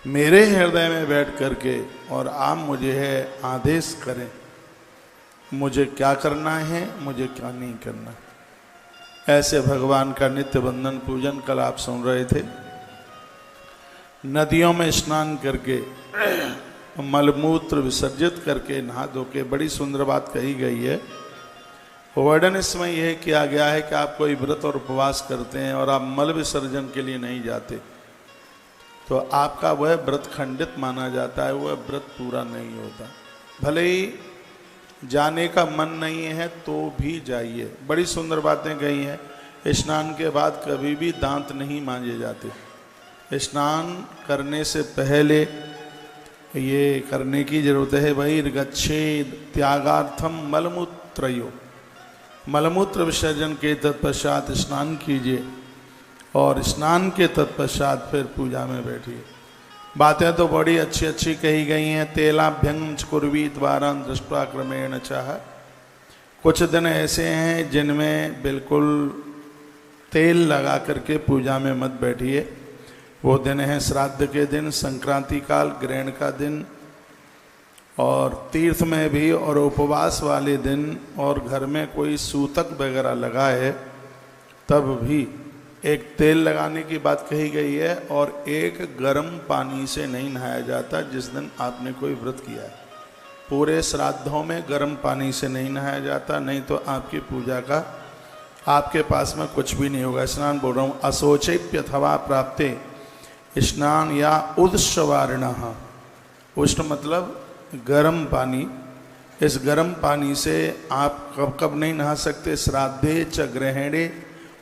मेरे हृदय में बैठ करके और आप मुझे है आदेश करें, मुझे क्या करना है, मुझे क्या नहीं करना। ऐसे भगवान का नित्य वंदन पूजन कल आप सुन रहे थे। नदियों में स्नान करके मलमूत्र विसर्जित करके नहा धो के बड़ी सुंदर बात कही गई है। वर्णन इसमें यह किया गया है कि आप कोई व्रत और उपवास करते हैं और आप मल विसर्जन के लिए नहीं जाते तो आपका वह व्रत खंडित माना जाता है, वह व्रत पूरा नहीं होता। भले ही जाने का मन नहीं है तो भी जाइए। बड़ी सुंदर बातें कही हैं। स्नान के बाद कभी भी दांत नहीं मांजे जाते। स्नान करने से पहले ये करने की जरूरत है। बहिर्गच्छेद त्यागार्थम मलमूत्रयो, मलमूत्र विसर्जन के तत्पश्चात स्नान कीजिए और स्नान के तत्पश्चात फिर पूजा में बैठिए। बातें तो बड़ी अच्छी अच्छी कही गई हैं। तेलाभ्यंग कुर्वी द्वारा दृष्टा क्रमेण चाह। कुछ दिन ऐसे हैं जिनमें बिल्कुल तेल लगा करके पूजा में मत बैठिए। वो दिन है श्राद्ध के दिन, संक्रांति काल, ग्रहण का दिन और तीर्थ में भी, और उपवास वाले दिन, और घर में कोई सूतक वगैरह लगा है तब भी एक तेल लगाने की बात कही गई है। और एक गर्म पानी से नहीं नहाया जाता जिस दिन आपने कोई व्रत किया है। पूरे श्राद्धों में गर्म पानी से नहीं नहाया जाता, नहीं तो आपकी पूजा का आपके पास में कुछ भी नहीं होगा। स्नान बोल रहा हूँ। अशोचेप्यथवा प्राप्ते स्नान या उदस्वारिण। उष्ण मतलब गर्म पानी। इस गर्म पानी से आप कब कब नहीं नहा सकते? श्राद्धे च ग्रहणे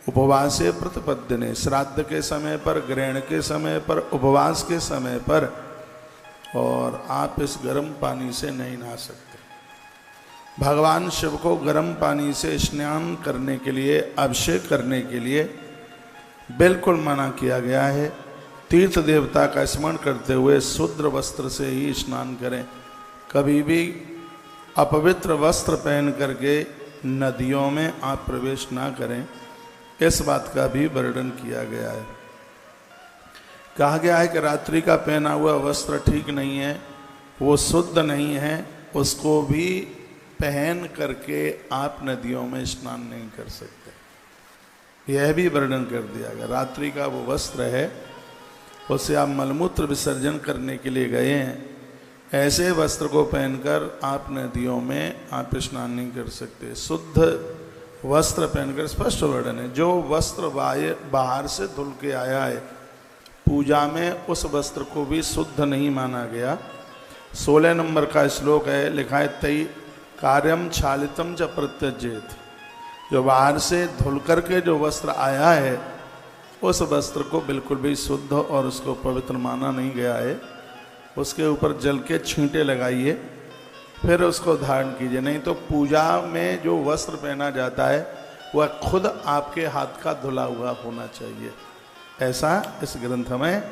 उपवासे प्रतिपद्यने। श्राद्ध के समय पर, ग्रहण के समय पर, उपवास के समय पर, और आप इस गर्म पानी से नहीं नहा सकते। भगवान शिव को गर्म पानी से स्नान करने के लिए, अभिषेक करने के लिए बिल्कुल मना किया गया है। तीर्थ देवता का स्मरण करते हुए शुद्र वस्त्र से ही स्नान करें। कभी भी अपवित्र वस्त्र पहन करके नदियों में आप प्रवेश ना करें। इस बात का भी वर्णन किया गया है। कहा गया है कि रात्रि का पहना हुआ वस्त्र ठीक नहीं है, वो शुद्ध नहीं है, उसको भी पहन करके आप नदियों में स्नान नहीं कर सकते। यह भी वर्णन कर दिया गया। रात्रि का वो वस्त्र है, उससे आप मलमूत्र विसर्जन करने के लिए गए हैं, ऐसे वस्त्र को पहनकर आप नदियों में आप स्नान नहीं कर सकते। शुद्ध वस्त्र पहनकर, स्पष्ट वर्णन है। जो वस्त्र बाहर से धुल के आया है पूजा में, उस वस्त्र को भी शुद्ध नहीं माना गया। 16 नंबर का श्लोक है, लिखा है तई कार्यम छालितम च प्रत्यजेत। जो बाहर से धुल करके जो वस्त्र आया है उस वस्त्र को बिल्कुल भी शुद्ध और उसको पवित्र माना नहीं गया है। उसके ऊपर जल के छींटे लगाइए फिर उसको धारण कीजिए। नहीं तो पूजा में जो वस्त्र पहना जाता है वह खुद आपके हाथ का धुला हुआ होना चाहिए। ऐसा इस ग्रंथ में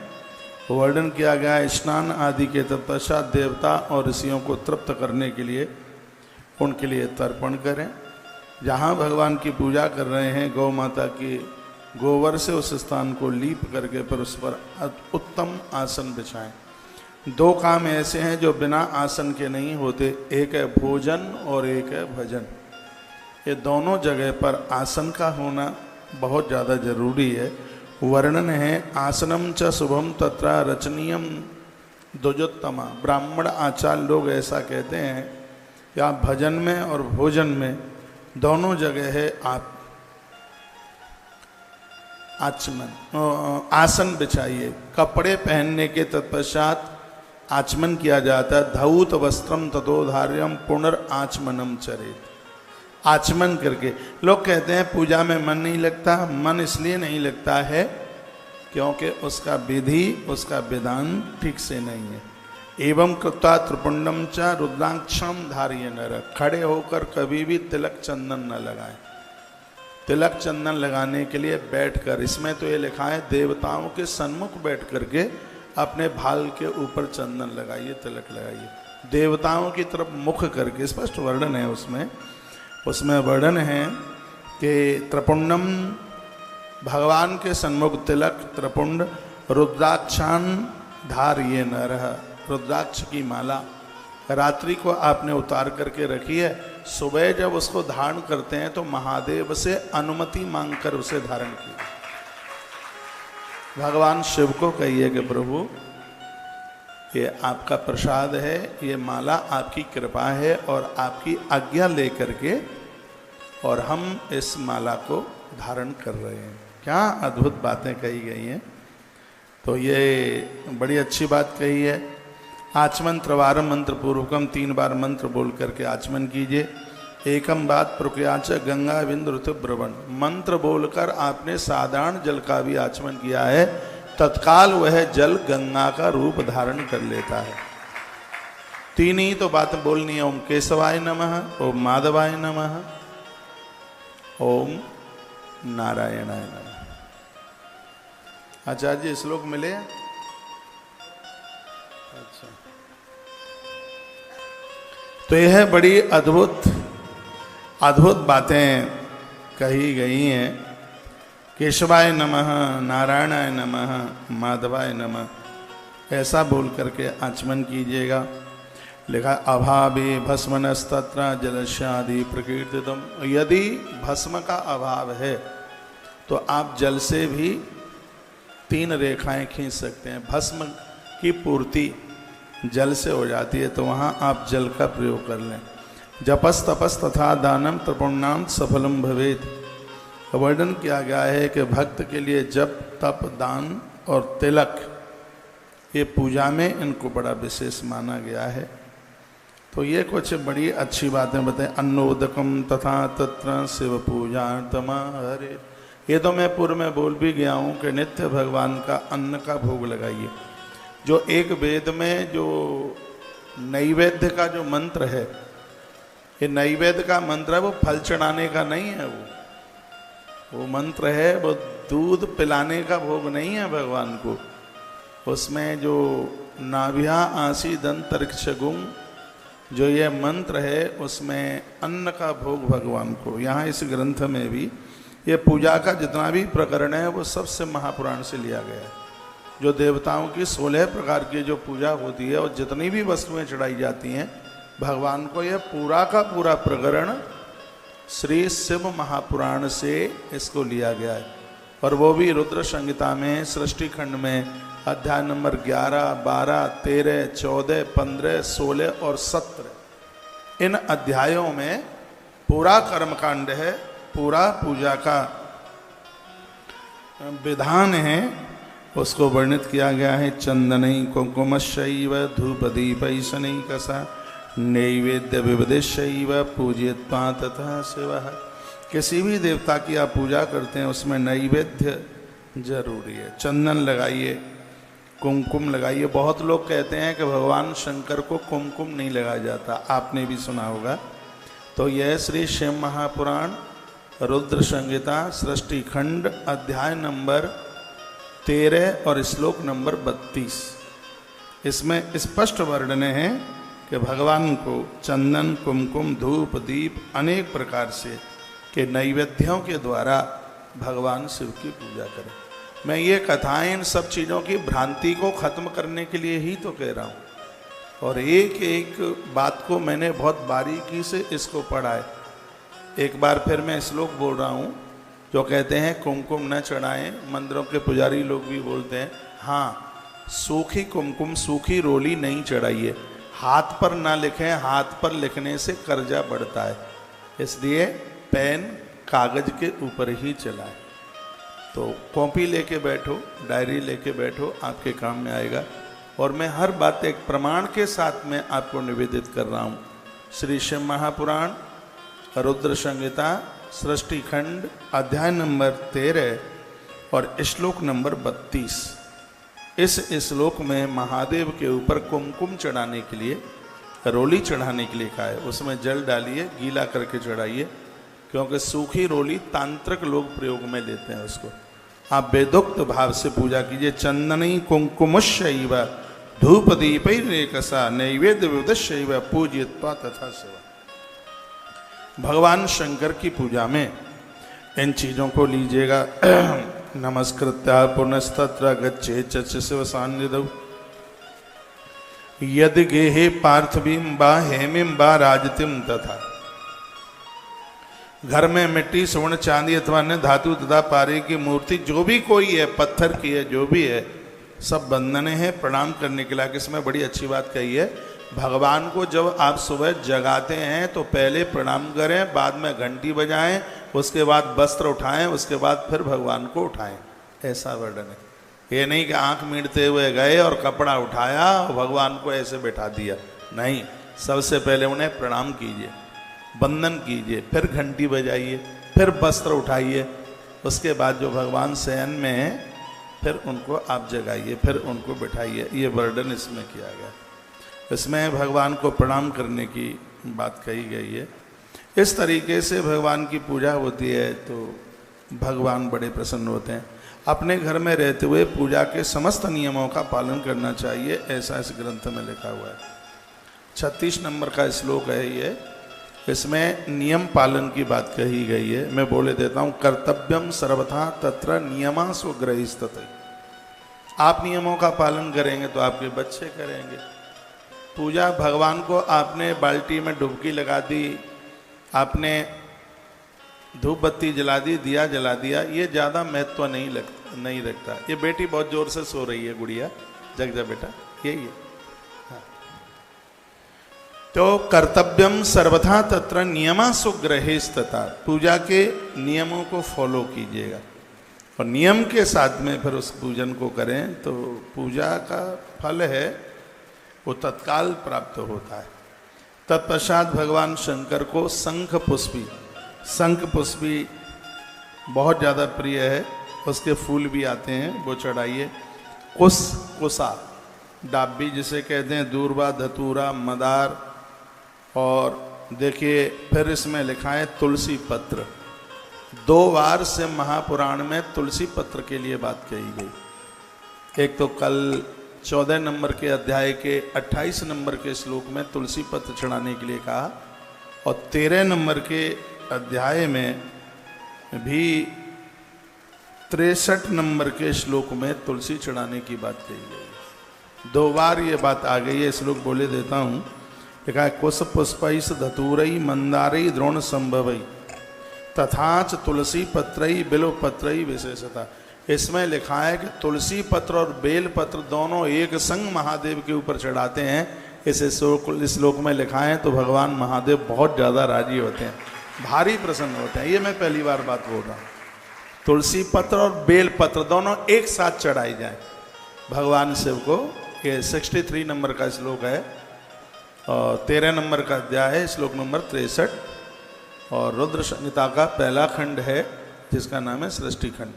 वर्णन किया गया है। स्नान आदि के तत्पश्चात देवता और ऋषियों को तृप्त करने के लिए उनके लिए तर्पण करें। जहाँ भगवान की पूजा कर रहे हैं गौ माता की, गोबर से उस स्थान को लीप करके फिर उस पर उत्तम आसन बिछाएं। 2 काम ऐसे हैं जो बिना आसन के नहीं होते, एक है भोजन और एक है भजन। ये दोनों जगह पर आसन का होना बहुत ज़्यादा जरूरी है। वर्णन है आसनम च शुभम तत्र रचनीयम द्विजोत्तमा। ब्राह्मण आचार्य लोग ऐसा कहते हैं कि आप भजन में और भोजन में दोनों जगह है आप आसन बिछाइए। कपड़े पहनने के तत्पश्चात आचमन किया जाता है। धौत वस्त्रम ततोधार्यम पुनर्आचमनम चरेत। आचमन करके लोग कहते हैं पूजा में मन नहीं लगता। मन इसलिए नहीं लगता है क्योंकि उसका विधि, उसका विधान ठीक से नहीं है। एवं कृत्वा त्रिपुंडम च रुद्राक्षम धारिये नर। खड़े होकर कभी भी तिलक चंदन न लगाएं। तिलक चंदन लगाने के लिए बैठकर, इसमें तो ये लिखा है देवताओं के सन्मुख बैठ करके अपने भाल के ऊपर चंदन लगाइए, तिलक लगाइए। देवताओं की तरफ मुख करके, स्पष्ट वर्णन है उसमें वर्णन है कि त्रिपुंडम, भगवान के सन्मुख तिलक, त्रिपुंड, रुद्राक्षान धार्ये नरः, रुद्राक्ष की माला रात्रि को आपने उतार करके रखी है, सुबह जब उसको धारण करते हैं तो महादेव से अनुमति मांगकर उसे धारण किया। भगवान शिव को कहिए कि प्रभु ये आपका प्रसाद है, ये माला आपकी कृपा है और आपकी आज्ञा लेकर के और हम इस माला को धारण कर रहे हैं। क्या अद्भुत बातें कही गई हैं। तो ये बड़ी अच्छी बात कही है। आचमन त्रिवारम मंत्र पूर्वकम, 3 बार मंत्र बोल करके आचमन कीजिए। एकम बात प्रक्रियाच गंगा बिंदु ऋतुब्रवण, मंत्र बोलकर आपने साधारण जल का भी आचमन किया है, तत्काल वह जल गंगा का रूप धारण कर लेता है। 3 ही तो बात बोलनी है। ओम केशवाय नमः, ओम माधवाय नमः, ओम नारायणाय नमः। आचार्य जी श्लोक मिले? अच्छा, तो यह बड़ी अद्भुत अद्भुत बातें कही गई हैं। केशवाय नमः, नारायणाय नमः, माधवाय नमः, ऐसा बोल करके आचमन कीजिएगा। लिखा अभावे भस्मनस्तत्र जलस्यादि प्रकीर्तितम, यदि भस्म का अभाव है तो आप जल से भी 3 रेखाएं खींच सकते हैं। भस्म की पूर्ति जल से हो जाती है तो वहाँ आप जल का प्रयोग कर लें। जपस तपस तथा दानम तृपुण्याम सफलम भवेत, वर्णन किया गया है कि भक्त के लिए जप तप दान और तिलक ये पूजा में इनको बड़ा विशेष माना गया है। तो ये कुछ बड़ी अच्छी बातें बताएं। अन्नोदकम तथा तत्र शिव पूजा तमा हरे, ये तो मैं पूर्व में बोल भी गया हूँ कि नित्य भगवान का अन्न का भोग लगाइए। जो एक वेद में जो नैवेद्य का जो मंत्र है, ये नैवेद्य का मंत्र है, वो फल चढ़ाने का नहीं है। वो मंत्र है, वो दूध पिलाने का भोग नहीं है भगवान को। उसमें जो नाभ्या आसी दंतरिक्षगुम जो ये मंत्र है, उसमें अन्न का भोग भगवान को। यहाँ इस ग्रंथ में भी ये पूजा का जितना भी प्रकरण है वो सबसे महापुराण से लिया गया है। जो देवताओं की 16 प्रकार की जो पूजा होती है और जितनी भी वस्तुएं चढ़ाई जाती हैं भगवान को, यह पूरा का पूरा प्रकरण श्री शिव महापुराण से इसको लिया गया है। और वो भी रुद्र संहिता में सृष्टि खंड में अध्याय नंबर 11, 12, 13, 14, 15, 16 और 17 इन अध्यायों में पूरा कर्मकांड है, पूरा पूजा का विधान है, उसको वर्णित किया गया है। चंदनई कुंकुमशैव धूपदीपै शनैकसा नैवेद्य विविधैव पूजयित्वा तथा शिवः। किसी भी देवता की आप पूजा करते हैं उसमें नैवेद्य जरूरी है। चंदन लगाइए, कुमकुम लगाइए। बहुत लोग कहते हैं कि भगवान शंकर को कुमकुम नहीं लगाया जाता, आपने भी सुना होगा। तो यह श्री शिव महापुराण रुद्र संहिता सृष्टि खंड अध्याय नंबर 13 और श्लोक नंबर 32, इसमें स्पष्ट वर्णन है कि भगवान को चंदन कुमकुम धूप दीप अनेक प्रकार से के नैवेद्यों के द्वारा भगवान शिव की पूजा करें। मैं ये कथाएं इन सब चीज़ों की भ्रांति को खत्म करने के लिए ही तो कह रहा हूँ। और एक एक बात को मैंने बहुत बारीकी से इसको पढ़ा है। एक बार फिर मैं श्लोक बोल रहा हूँ। जो कहते हैं कुमकुम न चढ़ाएं, मंदिरों के पुजारी लोग भी बोलते हैं, हाँ सूखी कुमकुम सूखी रोली नहीं चढ़ाइए। हाथ पर ना लिखें, हाथ पर लिखने से कर्जा बढ़ता है, इसलिए पेन कागज के ऊपर ही चलाएं। तो कॉपी लेके बैठो, डायरी लेके बैठो, आपके काम में आएगा। और मैं हर बात एक प्रमाण के साथ में आपको निवेदित कर रहा हूँ। श्री शिव महापुराण रुद्र संहिता सृष्टि खंड अध्याय नंबर 13 और श्लोक नंबर 32, इस श्लोक में महादेव के ऊपर कुमकुम चढ़ाने के लिए, रोली चढ़ाने के लिए कहा है। उसमें जल डालिए, गीला करके चढ़ाइए, क्योंकि सूखी रोली तांत्रिक लोग प्रयोग में लेते हैं उसको। आप वेदोक्त भाव से पूजा कीजिए। चंदनी कुंकुमशैव धूप दीपैरेकसा नैवेद्य विविधैव पूजयित्वा तथा शिवा। भगवान शंकर की पूजा में इन चीज़ों को लीजिएगा। नमस्कृत्या पुनस्तत्र गच्छेत् च शिव सान्निध्यौ यदि गेहे पार्थिवीं बा हेमिम बा राजतिम तथा। घर में मिट्टी स्वर्ण चांदी अथवा अन्य धातु तथा पारे की मूर्ति जो भी कोई है, पत्थर की है, जो भी है, सब बंधने हैं प्रणाम करने के लायक। इसमें बड़ी अच्छी बात कही है, भगवान को जब आप सुबह जगाते हैं तो पहले प्रणाम करें, बाद में घंटी बजाएं, उसके बाद वस्त्र उठाएं, उसके बाद फिर भगवान को उठाएं, ऐसा वर्णन है। ये नहीं कि आंख मींड़ते हुए गए और कपड़ा उठाया और भगवान को ऐसे बैठा दिया, नहीं, सबसे पहले उन्हें प्रणाम कीजिए, वंदन कीजिए, फिर घंटी बजाइए, फिर वस्त्र उठाइए, उसके बाद जो भगवान शयन में हैं फिर उनको आप जगाइए, फिर उनको बिठाइए। ये वर्णन इसमें किया गया। इसमें भगवान को प्रणाम करने की बात कही गई है। इस तरीके से भगवान की पूजा होती है तो भगवान बड़े प्रसन्न होते हैं। अपने घर में रहते हुए पूजा के समस्त नियमों का पालन करना चाहिए, ऐसा इस ग्रंथ में लिखा हुआ है। 36 नंबर का श्लोक है ये, इसमें नियम पालन की बात कही गई है। मैं बोले देता हूँ, कर्तव्यम सर्वथा तत्र नियमा स्वग्रहिस्तते। आप नियमों का पालन करेंगे तो आपके बच्चे करेंगे। पूजा भगवान को आपने बाल्टी में डुबकी लगा दी, आपने धूप बत्ती जला दी, दिया जला दिया, ये ज़्यादा महत्व नहीं रखता। ये बेटी बहुत जोर से सो रही है, गुड़िया जग जा बेटा, यही है। हाँ। तो कर्तव्यम सर्वथा तत्र नियमा सुग्रहेस्तता, पूजा के नियमों को फॉलो कीजिएगा और नियम के साथ में फिर उस पूजन को करें तो पूजा का फल है वो तत्काल प्राप्त होता है। तत्पश्चात भगवान शंकर को शंख पुष्पी बहुत ज़्यादा प्रिय है, उसके फूल भी आते हैं, वो चढ़ाइए। कुसा डाबी जिसे कहते हैं, दूर्वा, धतूरा, मदार, और देखिए फिर इसमें लिखा है तुलसी पत्र। 2 बार से महापुराण में तुलसी पत्र के लिए बात कही गई। एक तो कल 14 नंबर के अध्याय के 28 नंबर के श्लोक में तुलसी पत्र चढ़ाने के लिए कहा, और 13 नंबर के अध्याय में भी 63 नंबर के श्लोक में तुलसी चढ़ाने की बात कही गई। 2 बार ये बात आ गई है। श्लोक बोले देता हूँ। लिखा है, कुश पुष्पैस धतूरई मंदारई द्रोण संभवई तथाच तुलसी पत्रई बिल्व पत्रई विशेषता। इसमें लिखा है कि तुलसी पत्र और बेल पत्र दोनों एक संग महादेव के ऊपर चढ़ाते हैं। इस श्लोक में लिखा है तो भगवान महादेव बहुत ज़्यादा राजी होते हैं, भारी प्रसन्न होते हैं। ये मैं पहली बार बात बोल रहा हूँ। तुलसी पत्र और बेल पत्र दोनों एक साथ चढ़ाई जाए भगवान शिव को। ये 63 नंबर का श्लोक है और 13 नंबर का अध्याय है, श्लोक नंबर 63, और रुद्र संहिता का पहला खंड है जिसका नाम है सृष्टि खंड।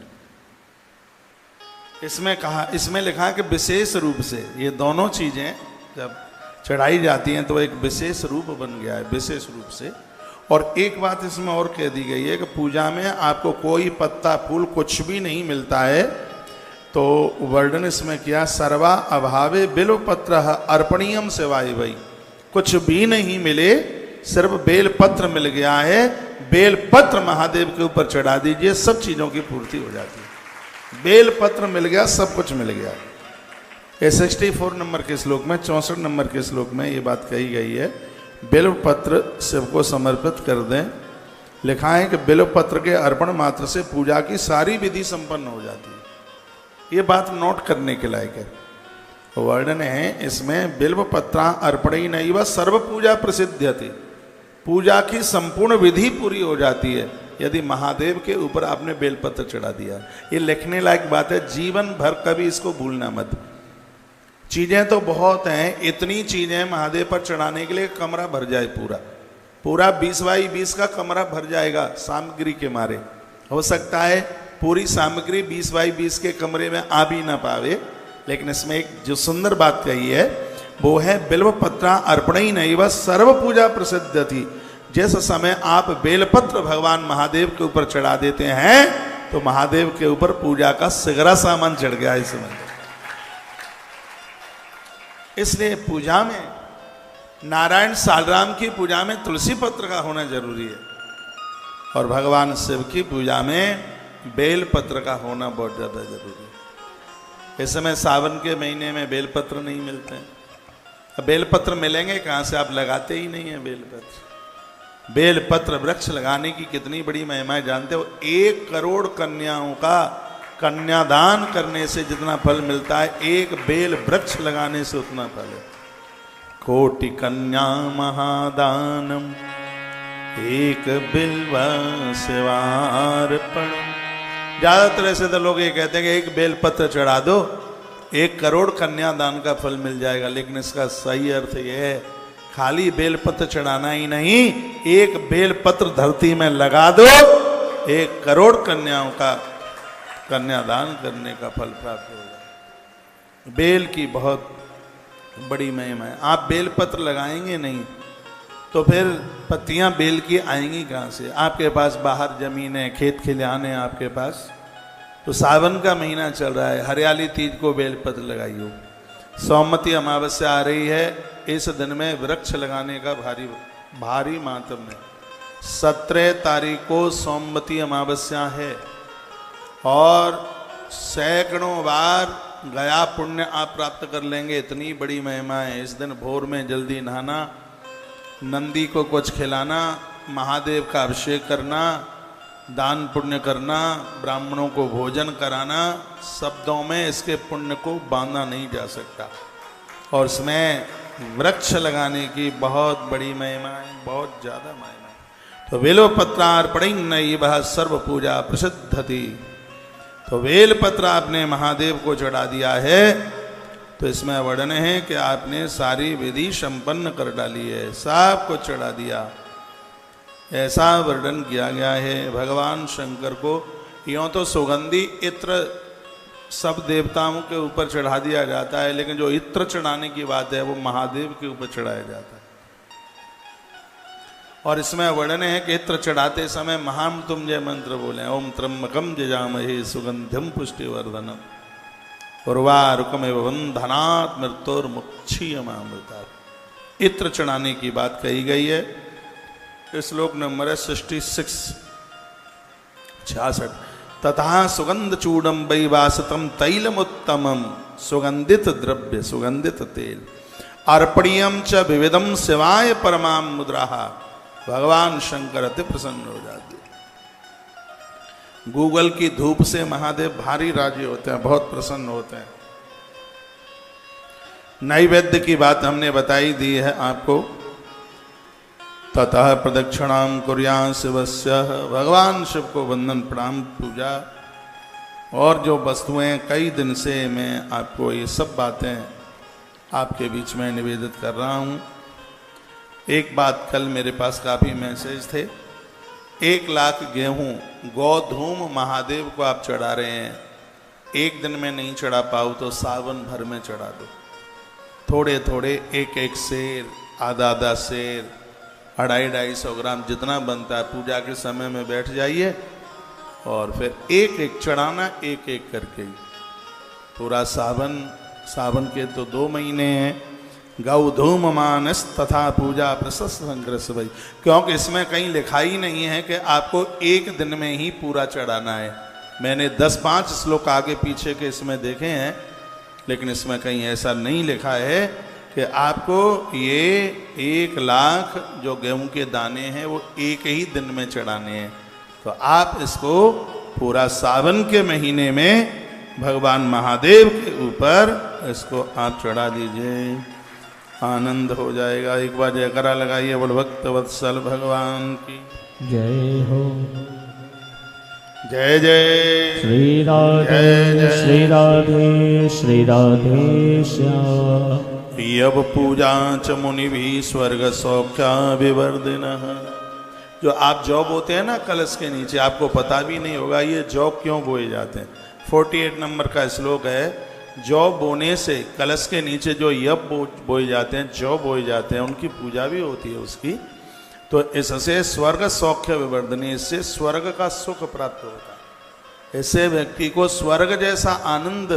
इसमें लिखा है कि विशेष रूप से ये दोनों चीज़ें जब चढ़ाई जाती हैं तो एक विशेष रूप बन गया है, विशेष रूप से। और एक बात इसमें और कह दी गई है कि पूजा में आपको कोई पत्ता फूल कुछ भी नहीं मिलता है, तो वर्णन इसमें किया, सर्वा अभावे बिल्व पत्र अर्पणीयम सेवाय वही। कुछ भी नहीं मिले, सिर्फ बेल पत्र मिल गया है, बेल पत्र महादेव के ऊपर चढ़ा दीजिए, सब चीज़ों की पूर्ति हो जाती है। बेल पत्र मिल गया, सब कुछ मिल गया। ये 64 नंबर के श्लोक में, 64 नंबर के श्लोक में ये बात कही गई है, बिल्व पत्र शिव को समर्पित कर दें। लिखा है कि बिल्व पत्र के अर्पण मात्र से पूजा की सारी विधि संपन्न हो जाती है। ये बात नोट करने के लायक है। वर्णन है इसमें, बिल्व पत्रा अर्पणी नहीं व सर्व पूजा प्रसिद्ध थी। पूजा की संपूर्ण विधि पूरी हो जाती है यदि महादेव के ऊपर आपने बेलपत्र चढ़ा दिया। ये लिखने लायक बात है, जीवन भर कभी इसको भूलना मत। चीज़ें तो बहुत हैं, इतनी चीज़ें महादेव पर चढ़ाने के लिए कमरा भर जाए, पूरा 20 बाई 20 का कमरा भर जाएगा सामग्री के मारे। हो सकता है पूरी सामग्री 20 बाई 20 के कमरे में आ भी ना पावे, लेकिन इसमें एक जो सुंदर बात कही है वो है, बिल्व पत्रा अर्पणी नहीं व सर्व पूजा प्रसिद्ध थी। जिस समय आप बेलपत्र भगवान महादेव के ऊपर चढ़ा देते हैं तो महादेव के ऊपर पूजा का सिगरा सामान चढ़ गया इस समय। इसलिए पूजा में, नारायण सालराम की पूजा में तुलसी पत्र का होना जरूरी है, और भगवान शिव की पूजा में बेल पत्र का होना बहुत ज़्यादा जरूरी है। इस समय सावन के महीने में बेल पत्र नहीं मिलते हैं, बेलपत्र मिलेंगे कहाँ से? आप लगाते ही नहीं है बेलपत्र। बेलपत्र वृक्ष लगाने की कितनी बड़ी महिमा है जानते हो? 1 करोड़ कन्याओं का कन्यादान करने से जितना फल मिलता है, एक बेल वृक्ष लगाने से उतना फल है। कोटि कन्या महादानम एक बिल्व सेवार्पण। ज्यादातर ऐसे तो लोग ये कहते हैं कि एक बेलपत्र चढ़ा दो 1 करोड़ कन्यादान का फल मिल जाएगा, लेकिन इसका सही अर्थ यह है खाली बेलपत्र चढ़ाना ही नहीं, एक बेलपत्र धरती में लगा दो 1 करोड़ कन्याओं का कन्यादान करने का फल प्राप्त होगा। बेल की बहुत बड़ी महिमा है। आप बेलपत्र लगाएंगे नहीं तो फिर पत्तियां बेल की आएंगी कहाँ से? आपके पास बाहर जमीन है, खेत खलिहान है आपके पास, तो सावन का महीना चल रहा है, हरियाली तीज को बेलपत्र लगाइयो। सोमवती अमावस्या आ रही है, इस दिन में वृक्ष लगाने का भारी भारी मातम है। 17 तारीख को सोमवती अमावस्या है और सैकड़ों बार गया पुण्य आप प्राप्त कर लेंगे, इतनी बड़ी महिमा है। इस दिन भोर में जल्दी नहाना, नंदी को कुछ खिलाना, महादेव का अभिषेक करना, दान पुण्य करना, ब्राह्मणों को भोजन कराना, शब्दों में इसके पुण्य को बांधा नहीं जा सकता। और इसमें वृक्ष लगाने की बहुत बड़ी महिमा है, बहुत ज्यादा महिमा है। तो बेलोपत्रार्पणं नैव सर्व पूजा प्रसिद्धति। तो बेलपत्र आपने महादेव को चढ़ा दिया है तो इसमें वर्णन है कि आपने सारी विधि संपन्न कर डाली है, सब कुछ चढ़ा दिया, ऐसा वर्णन किया गया है। भगवान शंकर को यों तो सुगंधी इत्र सब देवताओं के ऊपर चढ़ा दिया जाता है, लेकिन जो इत्र चढ़ाने की बात है वो महादेव के ऊपर चढ़ाया जाता है। और इसमें वर्णन है कि इत्र चढ़ाते समय महामृत्युंजय मंत्र बोले, ओम त्र्यंबकम जजामहे सुगंधिम पुष्टिवर्धनम उर्वारुकमेव बंधनात् मृत्योर्मुक्षीयमामृतात्। इत्र चढ़ाने की बात कही गई है। श्लोक नंबर 66 तथा सुगंध चूड़म वैवासतम तैलमुत्तमम सुगंधित द्रव्य सुगंधित तेल अर्पणीयम च विविधम शिवाय परमाम मुद्रा। भगवान शंकर अति प्रसन्न हो जाते। गूगल की धूप से महादेव भारी राजी होते हैं, बहुत प्रसन्न होते हैं। नैवेद्य की बात हमने बताई दी है आपको। ततः प्रदक्षिणाम कुर्यां शिवस्य। भगवान शिव को वंदन प्रणाम पूजा और जो वस्तुएं कई दिन से मैं आपको ये सब बातें आपके बीच में निवेदित कर रहा हूँ। एक बात, कल मेरे पास काफ़ी मैसेज थे। 1 लाख गेहूँ गोधूम महादेव को आप चढ़ा रहे हैं, एक दिन में नहीं चढ़ा पाओ तो सावन भर में चढ़ा दो। थोड़े थोड़े 1-1 सेर, आधा सेर, 250-250 ग्राम जितना बनता है, पूजा के समय में बैठ जाइए और फिर 1-1 चढ़ाना, 1-1 करके। पूरा सावन के तो 2 महीने हैं। गौधूम मानस तथा पूजा प्रशस्त संग्रस भाई, क्योंकि इसमें कहीं लिखा ही नहीं है कि आपको 1 दिन में ही पूरा चढ़ाना है। मैंने 10-5 श्लोक आगे पीछे के इसमें देखे हैं, लेकिन इसमें कहीं ऐसा नहीं लिखा है कि आपको ये 1 लाख जो गेहूं के दाने हैं वो 1 ही दिन में चढ़ाने हैं। तो आप इसको पूरा सावन के महीने में भगवान महादेव के ऊपर इसको आप चढ़ा दीजिए, आनंद हो जाएगा। एक बार जयकारा लगाइए, बोल भक्त वत्सल भगवान की जय हो। जय जय श्री राधे श्री राधे श्री राधे श्याम। यव पूजा च मुनि भी स्वर्ग सौख्या विवर्धिनः। जो आप जौ बोते हैं ना कलश के नीचे, आपको पता भी नहीं होगा ये जौ क्यों बोए जाते हैं। 48 नंबर का श्लोक है। जौ बोने से कलश के नीचे जो यव बोए जाते हैं, जौ बोए जाते हैं, उनकी पूजा भी होती है उसकी। तो इससे स्वर्ग सौख्य विवर्धनी, इससे स्वर्ग का सुख प्राप्त होता है। इससे व्यक्ति को स्वर्ग जैसा आनंद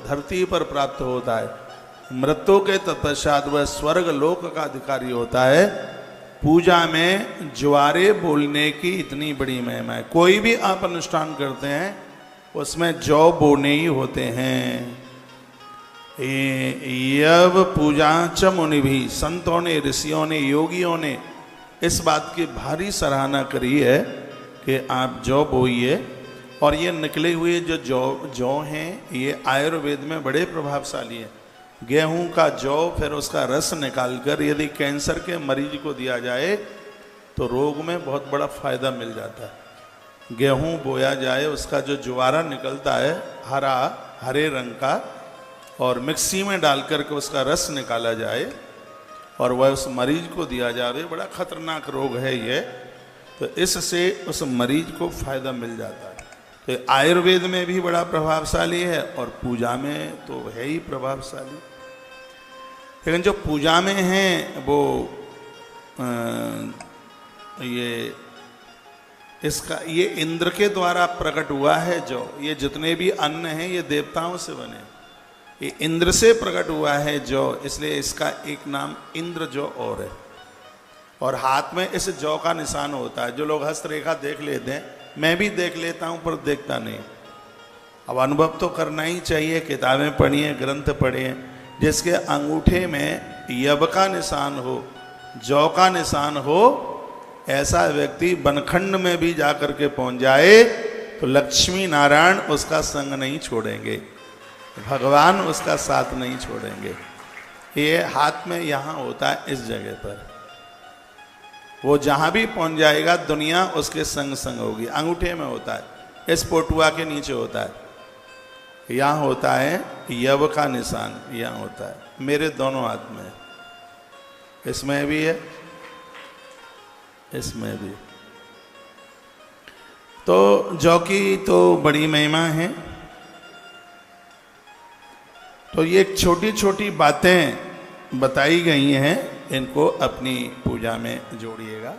धरती पर प्राप्त होता है। मृत्यु के तत्पश्चात वह स्वर्ग लोक का अधिकारी होता है। पूजा में ज्वारे बोलने की इतनी बड़ी महिमा है। कोई भी आप अनुष्ठान करते हैं उसमें जौ बोने ही होते हैं। यव पूजा च मुनि भी, संतों ने, ऋषियों ने, योगियों ने इस बात की भारी सराहना करी है कि आप जौ बोइए। और ये निकले हुए जो जौ हैं ये आयुर्वेद में बड़े प्रभावशाली हैं। गेहूं का जौ फिर उसका रस निकालकर यदि कैंसर के मरीज को दिया जाए तो रोग में बहुत बड़ा फायदा मिल जाता है। गेहूं बोया जाए, उसका जो ज्वारा निकलता है हरे रंग का, और मिक्सी में डाल करके उसका रस निकाला जाए और वह उस मरीज को दिया जाए, बड़ा खतरनाक रोग है ये, तो इससे उस मरीज को फायदा मिल जाता है। तो आयुर्वेद में भी बड़ा प्रभावशाली है और पूजा में तो है ही प्रभावशाली। लेकिन जो पूजा में है वो ये इंद्र के द्वारा प्रकट हुआ है। जो ये जितने भी अन्न हैं ये देवताओं से बने, ये इंद्र से प्रकट हुआ है जौ, इसलिए इसका एक नाम इंद्र जौ और है। और हाथ में इस जौ का निशान होता है। जो लोग हस्तरेखा देख लेते हैं, मैं भी देख लेता हूं पर देखता नहीं। अब अनुभव तो करना ही चाहिए, किताबें पढ़िए, ग्रंथ पढ़िए। जिसके अंगूठे में यव का निशान हो, जौ का निशान हो, ऐसा व्यक्ति बनखंड में भी जाकर के पहुंच जाए तो लक्ष्मी नारायण उसका संग नहीं छोड़ेंगे, भगवान उसका साथ नहीं छोड़ेंगे। ये हाथ में यहाँ होता है, इस जगह पर। वो जहाँ भी पहुँच जाएगा दुनिया उसके संग संग होगी। अंगूठे में होता है, इस पोटुआ के नीचे होता है, यहाँ होता है यव का निशान, यहाँ होता है मेरे दोनों हाथ में, इसमें भी है, इसमें भी। तो जौ की तो बड़ी महिमा है। तो ये छोटी छोटी बातें बताई गई हैं, इनको अपनी पूजा में जोड़िएगा।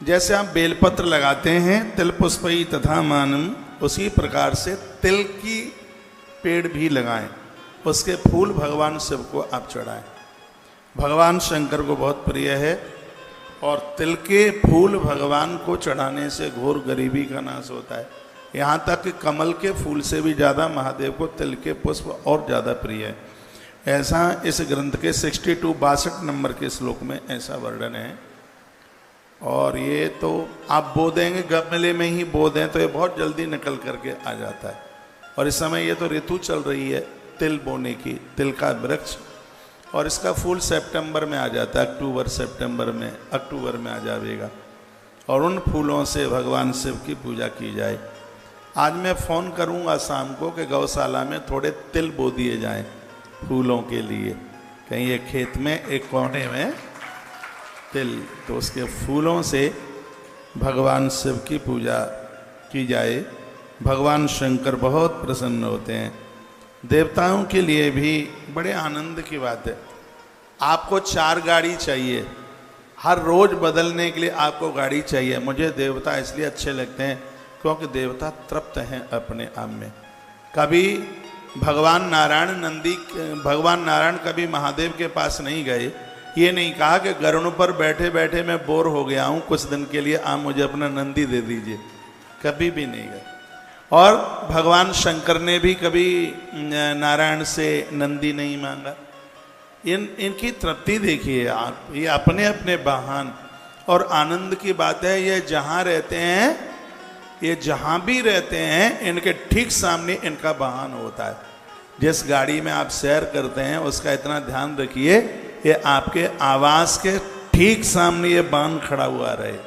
जैसे आप बेलपत्र लगाते हैं तिल पुष्पई तथा मानम, उसी प्रकार से तिल की पेड़ भी लगाएं, उसके फूल भगवान शिव को आप चढ़ाएं। भगवान शंकर को बहुत प्रिय है और तिल के फूल भगवान को चढ़ाने से घोर गरीबी का नाश होता है। यहाँ तक कि कमल के फूल से भी ज़्यादा महादेव को तिल के पुष्प और ज़्यादा प्रिय है। ऐसा इस ग्रंथ के 62 नंबर के श्लोक में ऐसा वर्णन है। और ये तो आप बो देंगे, गमले में ही बो दें तो ये बहुत जल्दी निकल करके आ जाता है। और इस समय ये तो ऋतु चल रही है तिल बोने की, तिल का वृक्ष, और इसका फूल सितंबर में आ जाता है, अक्टूबर में आ जाएगा। और उन फूलों से भगवान शिव की पूजा की जाए। आज मैं फ़ोन करूंगा शाम को कि गौशाला में थोड़े तिल बो दिए जाएं फूलों के लिए, कहीं एक खेत में एक कोने में तिल, तो उसके फूलों से भगवान शिव की पूजा की जाए। भगवान शंकर बहुत प्रसन्न होते हैं। देवताओं के लिए भी बड़े आनंद की बात है। आपको 4 गाड़ी चाहिए, हर रोज बदलने के लिए आपको गाड़ी चाहिए। मुझे देवता इसलिए अच्छे लगते हैं क्योंकि देवता तृप्त हैं अपने आप में। कभी भगवान नारायण कभी महादेव के पास नहीं गए, ये नहीं कहा कि गरुड़ पर बैठे बैठे मैं बोर हो गया हूँ, कुछ दिन के लिए आप मुझे अपना नंदी दे दीजिए, कभी भी नहीं गए। और भगवान शंकर ने भी कभी नारायण से नंदी नहीं मांगा। इनकी तृप्ति देखिए आप, ये अपने अपने वाहन। और आनंद की बात है, ये जहाँ रहते हैं, ये जहाँ भी रहते हैं, इनके ठीक सामने इनका वाहन होता है। जिस गाड़ी में आप सैर करते हैं उसका इतना ध्यान रखिए, ये आपके आवास के ठीक सामने ये वाहन खड़ा हुआ रहे।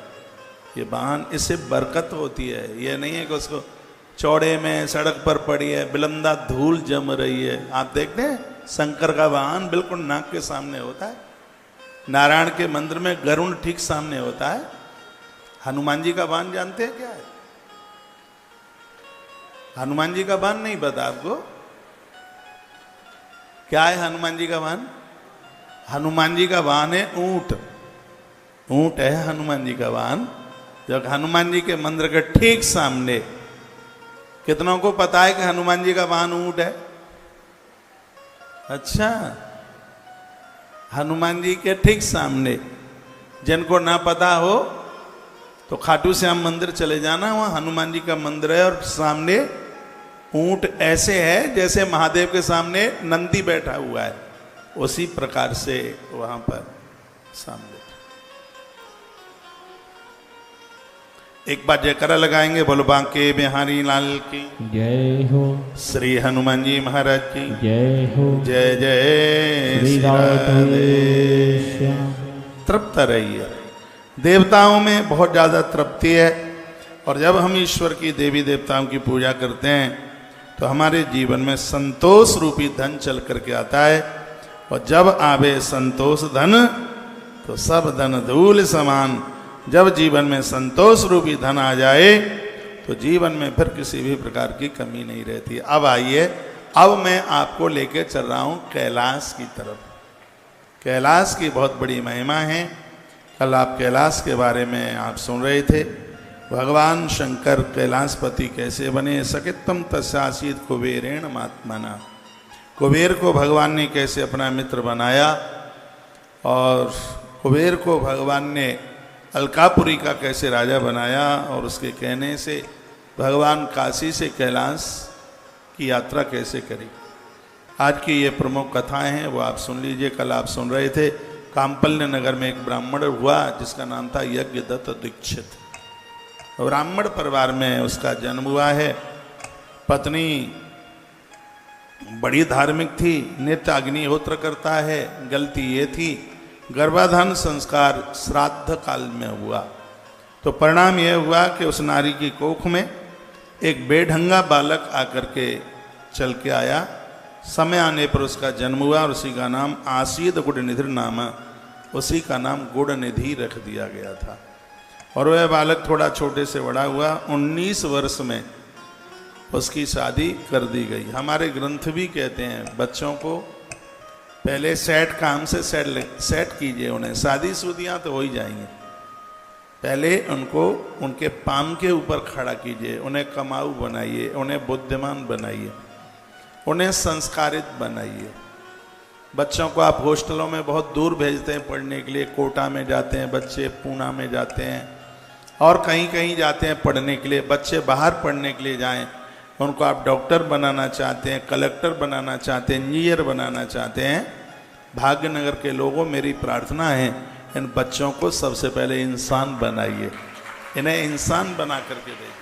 ये वाहन, इससे बरकत होती है। ये नहीं है कि उसको चौड़े में सड़क पर पड़ी है, बिलंदा धूल जम रही है। आप देखते हैं शंकर का वाहन बिल्कुल नाक के सामने होता है। नारायण के मंदिर में गरुड़ ठीक सामने होता है। हनुमान जी का वाहन जानते हैं क्या है? हनुमान जी का वाहन नहीं पता आपको? क्या है हनुमान जी का वाहन? हनुमान जी का वाहन है ऊंट। ऊंट है हनुमान जी का वाहन, जो हनुमान जी के मंदिर के ठीक सामने। कितनों को पता है कि हनुमान जी का वाहन ऊंट है? अच्छा, हनुमान जी के ठीक सामने। जिनको ना पता हो तो खाटू श्याम मंदिर चले जाना, वहाँ हनुमान जी का मंदिर है और सामने ऊंट ऐसे है जैसे महादेव के सामने नंदी बैठा हुआ है, उसी प्रकार से वहां पर सामने। एक बार जयकारा लगाएंगे, बोलो बांके बिहारी लाल की जय हो, श्री हनुमान जी महाराज की जय हो, जय जय श्री राधे श्याम। तृप्त रहिए। देवताओं में बहुत ज़्यादा तृप्ति है, और जब हम ईश्वर की देवी देवताओं की पूजा करते हैं तो हमारे जीवन में संतोष रूपी धन चल करके आता है, और जब आवे संतोष धन तो सब धन धूल समान। जब जीवन में संतोष रूपी धन आ जाए तो जीवन में फिर किसी भी प्रकार की कमी नहीं रहती। अब आइए, अब मैं आपको लेके चल रहा हूँ कैलाश की तरफ। कैलाश की बहुत बड़ी महिमा है। कल आप कैलाश के बारे में आप सुन रहे थे, भगवान शंकर कैलाशपति कैसे बने। सकितम तस्यासीत कुबेरेण महात्मना, कुबेर को भगवान ने कैसे अपना मित्र बनाया, और कुबेर को भगवान ने अलकापुरी का कैसे राजा बनाया, और उसके कहने से भगवान काशी से कैलाश की यात्रा कैसे करी। आज की ये प्रमुख कथाएं हैं, वो आप सुन लीजिए। कल आप सुन रहे थे कामपल्य नगर में एक ब्राह्मण हुआ जिसका नाम था यज्ञदत्त दीक्षित। ब्राह्मण परिवार में उसका जन्म हुआ है। पत्नी बड़ी धार्मिक थी, नित्य अग्निहोत्र करता है। गलती ये थी, गर्भाधान संस्कार श्राद्ध काल में हुआ, तो परिणाम यह हुआ कि उस नारी की कोख में एक बेढंगा बालक आकर के चल के आया। समय आने पर उसका जन्म हुआ, और उसी का नाम आसीद गुड़निधि नाम, उसी का नाम गुड़निधि रख दिया गया था। और वह बालक थोड़ा छोटे से बड़ा हुआ। 19 वर्ष में उसकी शादी कर दी गई। हमारे ग्रंथ भी कहते हैं बच्चों को पहले सेट काम से सेट कीजिए, उन्हें शादी शुदियाँ तो हो ही जाएंगे। पहले उनको उनके पाम के ऊपर खड़ा कीजिए, उन्हें कमाऊ बनाइए, उन्हें बुद्धिमान बनाइए, उन्हें संस्कारित बनाइए। बच्चों को आप हॉस्टलों में बहुत दूर भेजते हैं पढ़ने के लिए। कोटा में जाते हैं बच्चे, पूना में जाते हैं, और कहीं कहीं जाते हैं पढ़ने के लिए। बच्चे बाहर पढ़ने के लिए जाएं, उनको आप डॉक्टर बनाना चाहते हैं, कलेक्टर बनाना चाहते हैं, इंजीनियर बनाना चाहते हैं। भाग्यनगर के लोगों, मेरी प्रार्थना है इन बच्चों को सबसे पहले इंसान बनाइए, इन्हें इंसान बना करके भेजिए।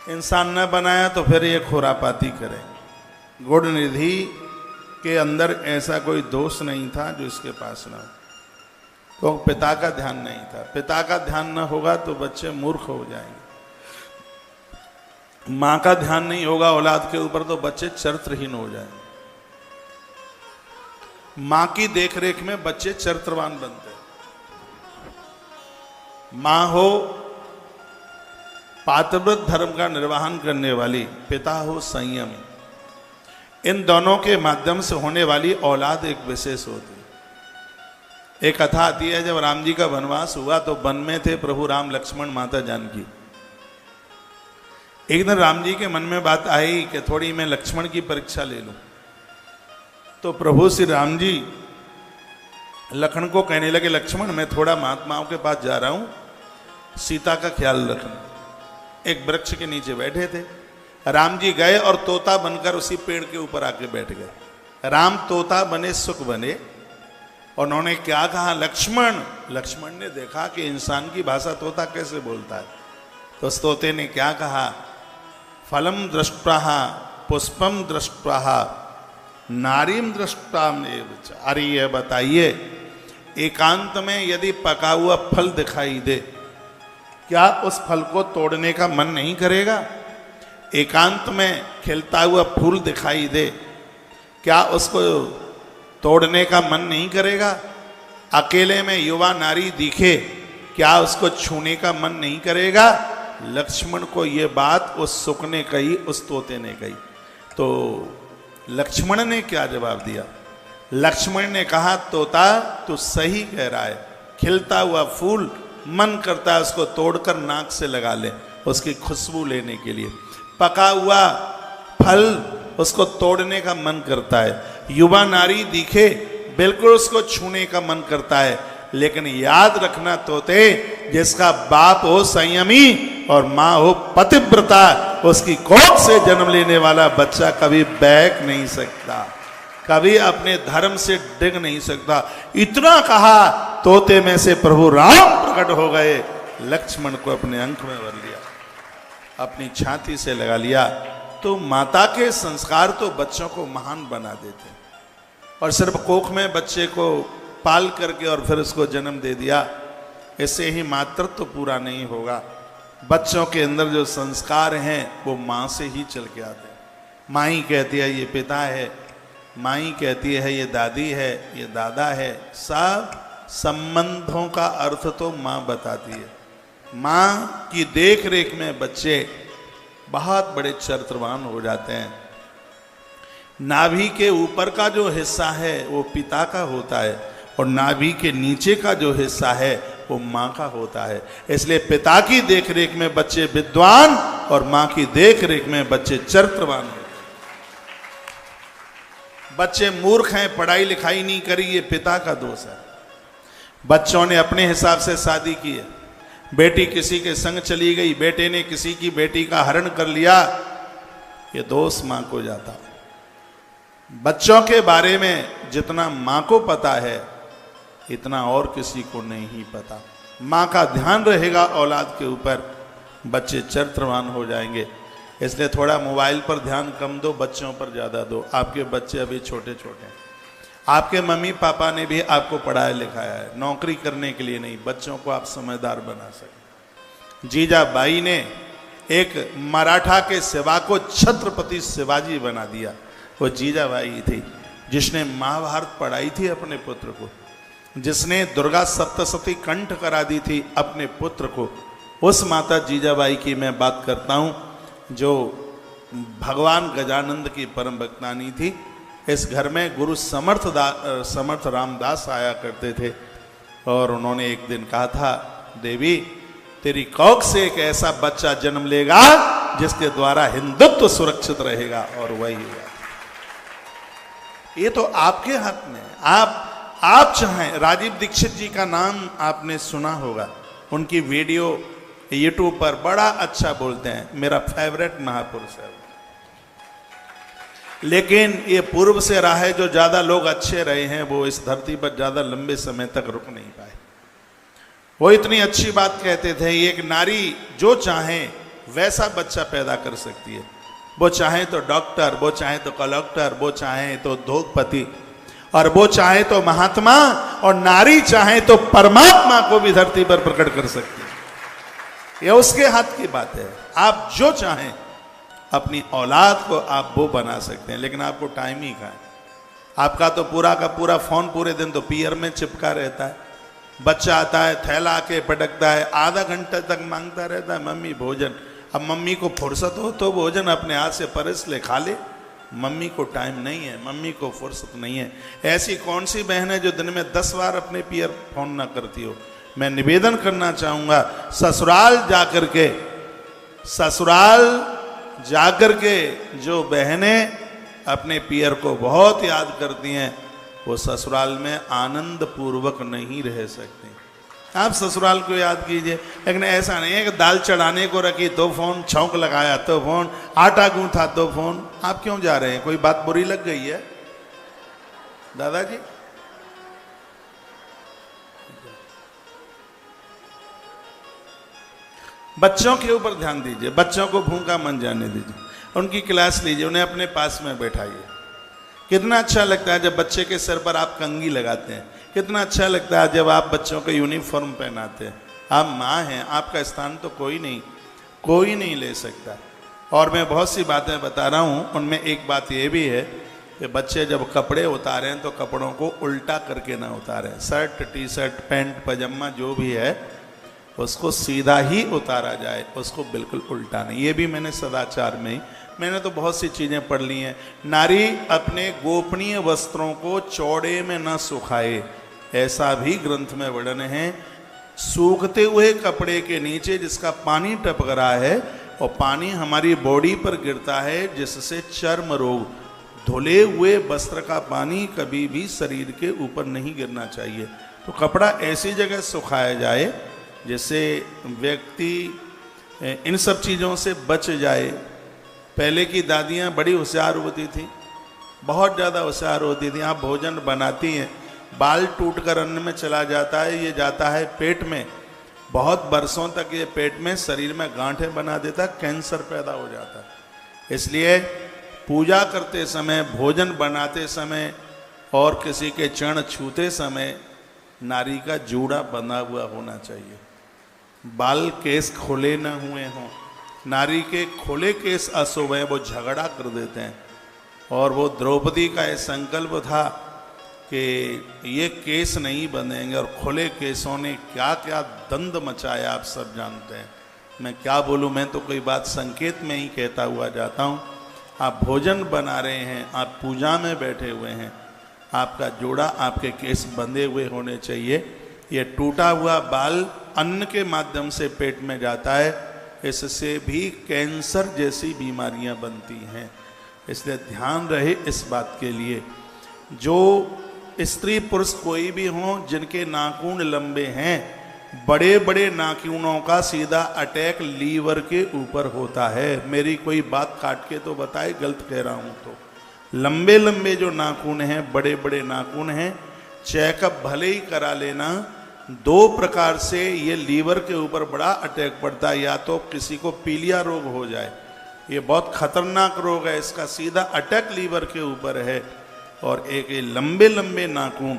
इंसान न बनाया तो फिर ये खुरापाती करें। गुड़निधि के अंदर ऐसा कोई दोष नहीं था जो इसके पास ना हो, तो पिता का ध्यान नहीं था। पिता का ध्यान न होगा तो बच्चे मूर्ख हो जाएंगे। माँ का ध्यान नहीं होगा औलाद के ऊपर तो बच्चे चरित्रहीन हो जाएंगे। माँ की देखरेख में बच्चे चरित्रवान बनते हैं। माँ हो पातिव्रत धर्म का निर्वहन करने वाली, पिता हो संयमी, इन दोनों के माध्यम से होने वाली औलाद एक विशेष होती है। एक कथा आती है, जब राम जी का वनवास हुआ तो वन में थे प्रभु राम, लक्ष्मण, माता जानकी। एक दिन राम जी के मन में बात आई कि थोड़ी मैं लक्ष्मण की परीक्षा ले लूं। तो प्रभु श्री राम जी लखन को कहने लगे, लक्ष्मण मैं थोड़ा महात्माओं के पास जा रहा हूं, सीता का ख्याल रखना। एक वृक्ष के नीचे बैठे थे। राम जी गए और तोता बनकर उसी पेड़ के ऊपर आके बैठ गए। राम तोता बने, सुख बने। और उन्होंने क्या कहा, लक्ष्मण। लक्ष्मण ने देखा कि इंसान की भाषा तोता कैसे बोलता है, तो उस तोते ने क्या कहा, फलम दृष्ट्वा पुष्पम दृष्ट्वा नारीम दृष्ट्वा। अरे ये बताइए, एकांत में यदि पका हुआ फल दिखाई दे, क्या उस फल को तोड़ने का मन नहीं करेगा? एकांत में खिलता हुआ फूल दिखाई दे, क्या उसको तोड़ने का मन नहीं करेगा? अकेले में युवा नारी दिखे, क्या उसको छूने का मन नहीं करेगा? लक्ष्मण को ये बात उस सुक ने कही, उस तोते ने कही। तो लक्ष्मण ने क्या जवाब दिया? लक्ष्मण ने कहा, तोता तू सही कह रहा है, खिलता हुआ फूल मन करता है उसको तोड़कर नाक से लगा ले, उसकी खुशबू लेने के लिए। पका हुआ फल उसको तोड़ने का मन करता है। युवा नारी दिखे, बिल्कुल उसको छूने का मन करता है। लेकिन याद रखना तोते, जिसका बाप हो संयमी और माँ हो पतिव्रता, उसकी कोख से जन्म लेने वाला बच्चा कभी बैक नहीं सकता, कभी अपने धर्म से डिग नहीं सकता। इतना कहा, तोते में से प्रभु राम प्रकट हो गए, लक्ष्मण को अपने अंक में भर लिया, अपनी छाती से लगा लिया। तो माता के संस्कार तो बच्चों को महान बना देते, और सिर्फ कोख में बच्चे को पाल करके और फिर उसको जन्म दे दिया, इससे ही मातृत्व तो पूरा नहीं होगा। बच्चों के अंदर जो संस्कार हैं वो माँ से ही चल के आते हैं। माँ ही कहती है ये पिता है, माँ ही कहती है ये दादी है, ये दादा है। सब संबंधों का अर्थ तो माँ बताती है। माँ की देख रेख में बच्चे बहुत बड़े चरित्रवान हो जाते हैं। नाभि के ऊपर का जो हिस्सा है वो पिता का होता है, और नाभि के नीचे का जो हिस्सा है वो माँ का होता है। इसलिए पिता की देखरेख में बच्चे विद्वान और माँ की देखरेख में बच्चे चरित्रवान होते हैं। बच्चे मूर्ख हैं, पढ़ाई लिखाई नहीं करी, ये पिता का दोष है। बच्चों ने अपने हिसाब से शादी की है, बेटी किसी के संग चली गई, बेटे ने किसी की बेटी का हरण कर लिया, ये दोष माँ को जाता। बच्चों के बारे में जितना माँ को पता है इतना और किसी को नहीं पता। माँ का ध्यान रहेगा औलाद के ऊपर, बच्चे चरित्रवान हो जाएंगे। इसलिए थोड़ा मोबाइल पर ध्यान कम दो, बच्चों पर ज़्यादा दो। आपके बच्चे अभी छोटे छोटे हैं, आपके मम्मी पापा ने भी आपको पढ़ाया लिखाया है, नौकरी करने के लिए नहीं, बच्चों को आप समझदार बना सकें। जीजाबाई ने एक मराठा के सेवा को छत्रपति शिवाजी बना दिया। वो जीजाबाई थी जिसने महाभारत पढ़ाई थी अपने पुत्र को, जिसने दुर्गा सप्तशती कंठ करा दी थी अपने पुत्र को। उस माता जीजाबाई की मैं बात करता हूँ, जो भगवान गजानंद की परम भक्तानी थी। इस घर में गुरु समर्थ रामदास आया करते थे, और उन्होंने एक दिन कहा था, देवी तेरी कोख से एक ऐसा बच्चा जन्म लेगा जिसके द्वारा हिंदुत्व सुरक्षित रहेगा, और वही हुआ। ये तो आपके हाथ में। आप चाहें, राजीव दीक्षित जी का नाम आपने सुना होगा, उनकी वीडियो यूट्यूब पर बड़ा अच्छा बोलते हैं, मेरा फेवरेट महापुरुष है। लेकिन ये पूर्व से रहा है, जो ज्यादा लोग अच्छे रहे हैं वो इस धरती पर ज्यादा लंबे समय तक रुक नहीं पाए। वो इतनी अच्छी बात कहते थे, एक नारी जो चाहे वैसा बच्चा पैदा कर सकती है। वो चाहे तो डॉक्टर, वो चाहे तो कलेक्टर, वो चाहे तो उद्योगपति, और वो चाहे तो महात्मा, और नारी चाहे तो परमात्मा को भी धरती पर प्रकट कर सकती है। यह उसके हाथ की बात है। आप जो चाहें अपनी औलाद को आप वो बना सकते हैं, लेकिन आपको टाइम ही कहाँ है। आपका तो पूरा का पूरा फोन पूरे दिन तो पियर में चिपका रहता है। बच्चा आता है, थैला आके पटकता है, आधा घंटे तक मांगता रहता है मम्मी भोजन। अब मम्मी को फुर्सत हो तो भोजन अपने हाथ से परस ले, खा ले। मम्मी को टाइम नहीं है, मम्मी को फुर्सत नहीं है। ऐसी कौन सी बहन है जो दिन में 10 बार अपने पियर फोन ना करती हो। मैं निवेदन करना चाहूँगा, ससुराल जाकर के जो बहनें अपने पियर को बहुत याद करती हैं, वो ससुराल में आनंद पूर्वक नहीं रह सकती। आप ससुराल को याद कीजिए, लेकिन ऐसा नहीं है कि दाल चढ़ाने को रखी तो फोन, छौंक लगाया तो फोन, आटा गूंथा तो फोन। आप क्यों जा रहे हैं? कोई बात बुरी लग गई है दादाजी? बच्चों के ऊपर ध्यान दीजिए, बच्चों को भूखा मन जाने दीजिए, उनकी क्लास लीजिए, उन्हें अपने पास में बैठाइए। कितना अच्छा लगता है जब बच्चे के सर पर आप कंघी लगाते हैं, कितना अच्छा लगता है जब आप बच्चों को यूनिफॉर्म पहनाते हैं। आप माँ हैं, आपका स्थान तो कोई नहीं ले सकता। और मैं बहुत सी बातें बता रहा हूँ, उनमें एक बात ये भी है कि बच्चे जब कपड़े उतारें तो कपड़ों को उल्टा करके ना उतारें। शर्ट, टी शर्ट, पैंट, पजामा जो भी है उसको सीधा ही उतारा जाए, उसको बिल्कुल उल्टा नहीं। ये भी मैंने सदाचार में ही, मैंने तो बहुत सी चीज़ें पढ़ ली हैं। नारी अपने गोपनीय वस्त्रों को चौड़े में न सुखाए, ऐसा भी ग्रंथ में वर्णन है। सूखते हुए कपड़े के नीचे जिसका पानी टपक रहा है, और पानी हमारी बॉडी पर गिरता है जिससे चर्म रोग, धुले हुए वस्त्र का पानी कभी भी शरीर के ऊपर नहीं गिरना चाहिए। तो कपड़ा ऐसी जगह सुखाया जाए जिससे व्यक्ति इन सब चीज़ों से बच जाए। पहले की दादियाँ बड़ी होशियार होती थी, बहुत ज़्यादा होशियार होती थी। आप भोजन बनाती हैं, बाल टूटकर अन्न में चला जाता है, ये जाता है पेट में, बहुत बरसों तक ये पेट में शरीर में गांठें बना देता, कैंसर पैदा हो जाता है। इसलिए पूजा करते समय, भोजन बनाते समय और किसी के चरण छूते समय नारी का जूड़ा बंधा हुआ होना चाहिए, बाल केस खोले न हुए हों। नारी के खोले केस अशुभ हैं, वो झगड़ा कर देते हैं। और वो द्रौपदी का ये संकल्प था कि ये केस नहीं बंधेंगे, और खुले केसों ने क्या क्या दंड मचाया आप सब जानते हैं। मैं क्या बोलूँ, मैं तो कोई बात संकेत में ही कहता हुआ जाता हूँ। आप भोजन बना रहे हैं, आप पूजा में बैठे हुए हैं, आपका जोड़ा, आपके केस बंधे हुए होने चाहिए। ये टूटा हुआ बाल अन्न के माध्यम से पेट में जाता है, इससे भी कैंसर जैसी बीमारियां बनती हैं। इसलिए ध्यान रहे इस बात के लिए। जो स्त्री पुरुष कोई भी हों जिनके नाखून लंबे हैं, बड़े बड़े नाखूनों का सीधा अटैक लीवर के ऊपर होता है। मेरी कोई बात काट के तो बताए, गलत कह रहा हूँ तो। लंबे लंबे जो नाखून हैं, बड़े बड़े नाखून हैं, चेकअप भले ही करा लेना। दो प्रकार से ये लीवर के ऊपर बड़ा अटैक पड़ता है। या तो किसी को पीलिया रोग हो जाए, ये बहुत खतरनाक रोग है, इसका सीधा अटैक लीवर के ऊपर है। और एक ये लंबे लंबे नाखून,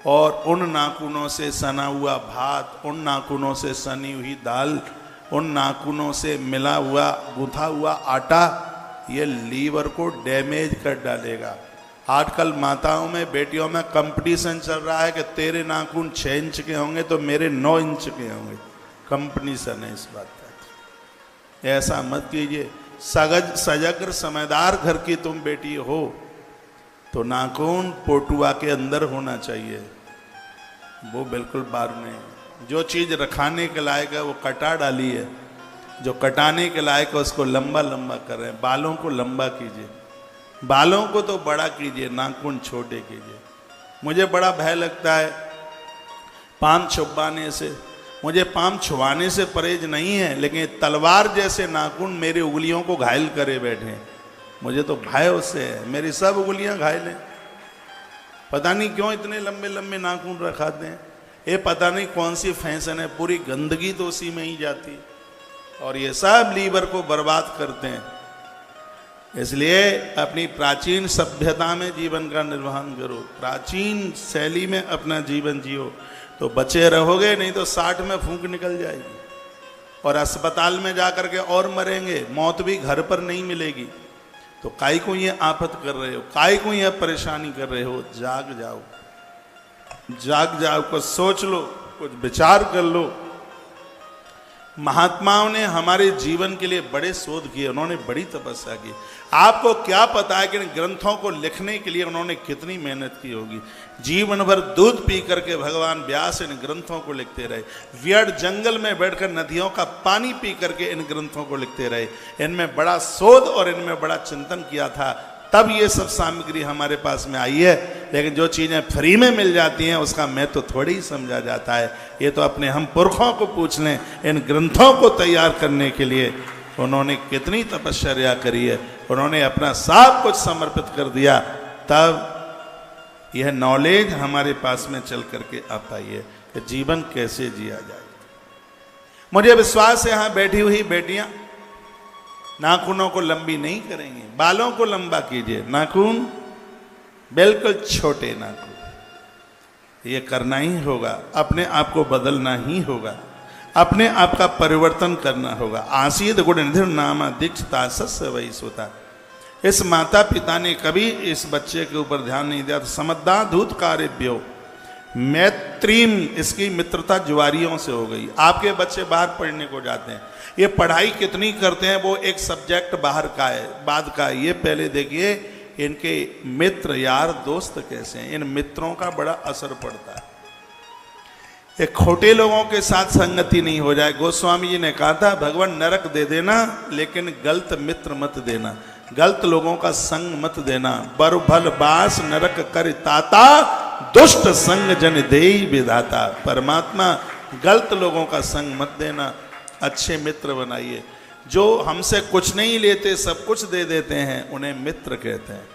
और उन नाखूनों से सना हुआ भात, उन नाखूनों से सनी हुई दाल, उन नाखूनों से मिला हुआ गूंथा हुआ आटा, ये लीवर को डैमेज कर डालेगा। आजकल माताओं में, बेटियों में कंपटीशन चल रहा है कि तेरे नाखून 6 इंच के होंगे तो मेरे 9 इंच के होंगे। कंपटीशन है इस बात का। ऐसा मत कीजिए। सजग समझदार घर की तुम बेटी हो तो नाखून पोटुआ के अंदर होना चाहिए, वो बिल्कुल बाहर नहीं। जो चीज़ रखाने के लायक है वो कटा डाली है, जो कटाने के लायक है उसको लंबा लंबा कर रहे हैं। बालों को लंबा कीजिए, बालों को तो बड़ा कीजिए, नाखून छोटे कीजिए। मुझे बड़ा भय लगता है पाम छुपाने से। मुझे पाम छुपाने से परहेज नहीं है, लेकिन तलवार जैसे नाखून मेरी उंगलियों को घायल करे बैठे हैं, मुझे तो भय उससे है। मेरी सब उंगलियां घायल हैं, पता नहीं क्यों इतने लंबे लंबे नाखून रखाते हैं। ये पता नहीं कौन सी फैशन है, पूरी गंदगी तो उसी में ही जाती है, और ये सब लीवर को बर्बाद करते हैं। इसलिए अपनी प्राचीन सभ्यता में जीवन का निर्वहन करो, प्राचीन शैली में अपना जीवन जियो, तो बचे रहोगे। नहीं तो 60 में फूंक निकल जाएगी और अस्पताल में जाकर के और मरेंगे। मौत भी घर पर नहीं मिलेगी। तो काय को ये आफत कर रहे हो, काय को ये परेशानी कर रहे हो? जाग जाओ, जाग जाओ, कुछ सोच लो, कुछ विचार कर लो। महात्माओं ने हमारे जीवन के लिए बड़े शोध किए, उन्होंने बड़ी तपस्या की। आपको क्या पता है कि इन ग्रंथों को लिखने के लिए उन्होंने कितनी मेहनत की होगी। जीवन भर दूध पी करके भगवान व्यास इन ग्रंथों को लिखते रहे। वियड जंगल में बैठकर नदियों का पानी पी करके इन ग्रंथों को लिखते रहे। इनमें बड़ा शोध और इनमें बड़ा चिंतन किया था, तब ये सब सामग्री हमारे पास में आई है। लेकिन जो चीज़ें फ्री में मिल जाती हैं उसका महत्व तो थोड़ी ही समझा जाता है। ये तो अपने हम पुरखों को पूछ लें, इन ग्रंथों को तैयार करने के लिए उन्होंने कितनी तपश्चर्या करी है। उन्होंने अपना सब कुछ समर्पित कर दिया, तब यह नॉलेज हमारे पास में चल करके आ पाई है कि जीवन कैसे जिया जाए। मुझे विश्वास है यहाँ बैठी हुई बेटियां नाखूनों को लंबी नहीं करेंगी, बालों को लंबा कीजिए, नाखून बिल्कुल छोटे नाखून। ये करना ही होगा, अपने आप को बदलना ही होगा, अपने आप का परिवर्तन करना होगा। आसीद गुण निधि नामा दीक्षता सस्य वही सोता। इस माता पिता ने कभी इस बच्चे के ऊपर ध्यान नहीं दिया। तो समद्दा धूत कार्यभ्यो मैत्रीम, इसकी मित्रता जुआरियों से हो गई। आपके बच्चे बाहर पढ़ने को जाते हैं, ये पढ़ाई कितनी करते हैं वो एक सब्जेक्ट बाहर का है, बाद का है। ये पहले देखिए इनके मित्र यार दोस्त कैसे हैं। इन मित्रों का बड़ा असर पड़ता है। ये खोटे लोगों के साथ संगति नहीं हो जाए। गोस्वामी जी ने कहा था भगवान नरक दे देना लेकिन गलत मित्र मत देना, गलत लोगों का संग मत देना। बर भल बास नरक कर ताता, दुष्ट संग जन देई विधाता। परमात्मा गलत लोगों का संग मत देना, अच्छे मित्र बनाइए। जो हमसे कुछ नहीं लेते सब कुछ दे देते हैं उन्हें मित्र कहते हैं।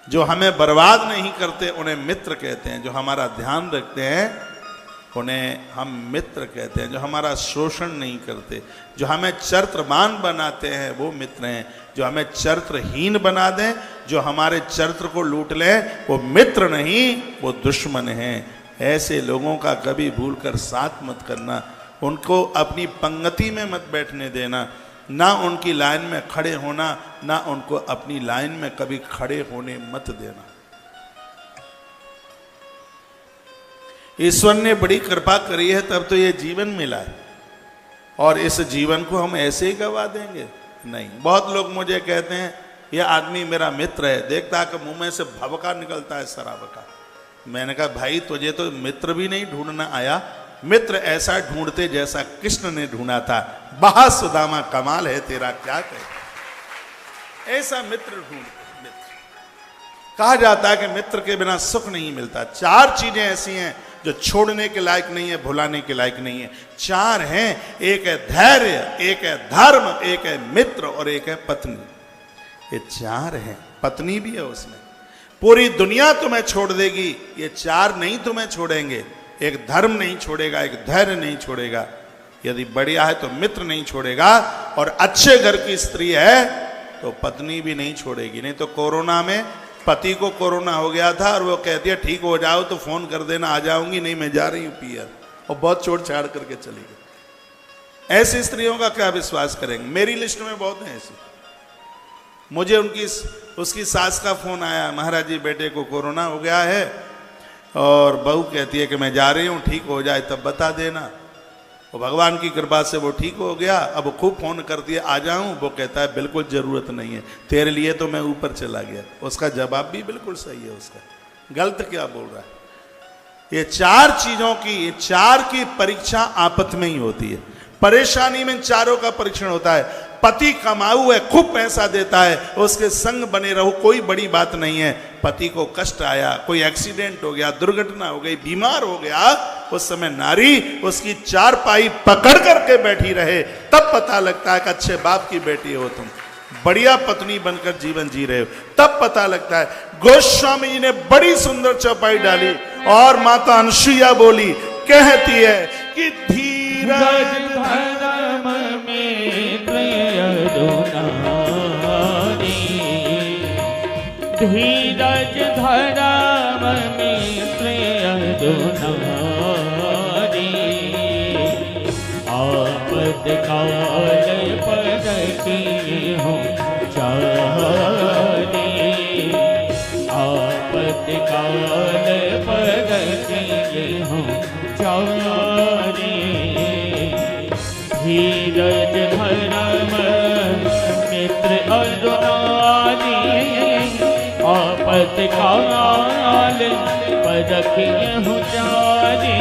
जो हमें बर्बाद नहीं करते उन्हें मित्र कहते हैं। जो हमारा ध्यान रखते हैं उन्हें हम मित्र कहते हैं। जो हमारा शोषण नहीं करते, जो हमें चरित्रवान बनाते हैं वो मित्र हैं। जो हमें चरित्रहीन बना दें, जो हमारे चरित्र को लूट लें, वो मित्र नहीं, वो दुश्मन हैं। ऐसे लोगों का कभी भूलकर साथ मत करना, उनको अपनी पंक्ति में मत बैठने देना, ना उनकी लाइन में खड़े होना, ना उनको अपनी लाइन में कभी खड़े होने मत देना। ईश्वर ने बड़ी कृपा करी है तब तो ये जीवन मिला है, और इस जीवन को हम ऐसे ही गवा देंगे? नहीं। बहुत लोग मुझे कहते हैं यह आदमी मेरा मित्र है, देखता कि मुंह में से भवका निकलता है शराब का। मैंने कहा भाई तुझे तो मित्र भी नहीं ढूंढना आया, मित्र ऐसा ढूंढते जैसा कृष्ण ने ढूंढा था। बहा सुदामा कमाल है तेरा क्या कहे, ऐसा मित्र ढूंढ। कहा जाता है कि मित्र के बिना सुख नहीं मिलता। 4 चीजें ऐसी हैं जो छोड़ने के लायक नहीं है, भुलाने के लायक नहीं है। 4 हैं, एक है धैर्य, एक है धर्म, एक है मित्र और एक है पत्नी। ये 4 हैं, पत्नी भी है उसमें। पूरी दुनिया तुम्हें छोड़ देगी, ये 4 नहीं तुम्हें छोड़ेंगे। एक धर्म नहीं छोड़ेगा, एक धैर्य नहीं छोड़ेगा, यदि बढ़िया है तो मित्र नहीं छोड़ेगा, और अच्छे घर की स्त्री है तो पत्नी भी नहीं छोड़ेगी। नहीं तो कोरोना में पति को कोरोना हो गया था और वो कहती है ठीक हो जाओ तो फोन कर देना, आ जाऊंगी। नहीं मैं जा रही हूं पीयर, और बहुत छोड़ छाड़ करके चली गई। ऐसी स्त्रियों का क्या विश्वास करेंगे? मेरी लिस्ट में बहुत हैं ऐसी। मुझे उसकी सास का फोन आया, महाराज जी बेटे को कोरोना हो गया है, और बहू कहती है कि मैं जा रही हूँ, ठीक हो जाए तब बता देना। और भगवान की कृपा से वो ठीक हो गया। अब खूब फोन कर दिया आ जाऊं, वो कहता है बिल्कुल जरूरत नहीं है, तेरे लिए तो मैं ऊपर चला गया। उसका जवाब भी बिल्कुल सही है, उसका गलत क्या बोल रहा है। ये 4 चीजों की, ये 4 की परीक्षा आपस में ही होती है। परेशानी में 4 का परीक्षण होता है। पति कमाऊ है, खूब पैसा देता है, उसके संग बने रहो, कोई बड़ी बात नहीं है। पति को कष्ट आया, कोई एक्सीडेंट हो गया, दुर्घटना हो गई, बीमार हो गया, उस समय नारी उसकी 4 पाई पकड़ करके बैठी रहे, तब पता लगता है कि अच्छे बाप की बेटी हो तुम, बढ़िया पत्नी बनकर जीवन जी रहे हो, तब पता लगता है। गोस्वामी जी ने बड़ी सुंदर चौपाई डाली, और माता अनुसुईया बोली, कहती है कि धीरज धर्म में धीरज धर्म में आपद काल परखी हो चारे, आपद काल परखी हो चारे। धीरज धर्म मित्र अरुणारी, आपद काल परखियहु चारे।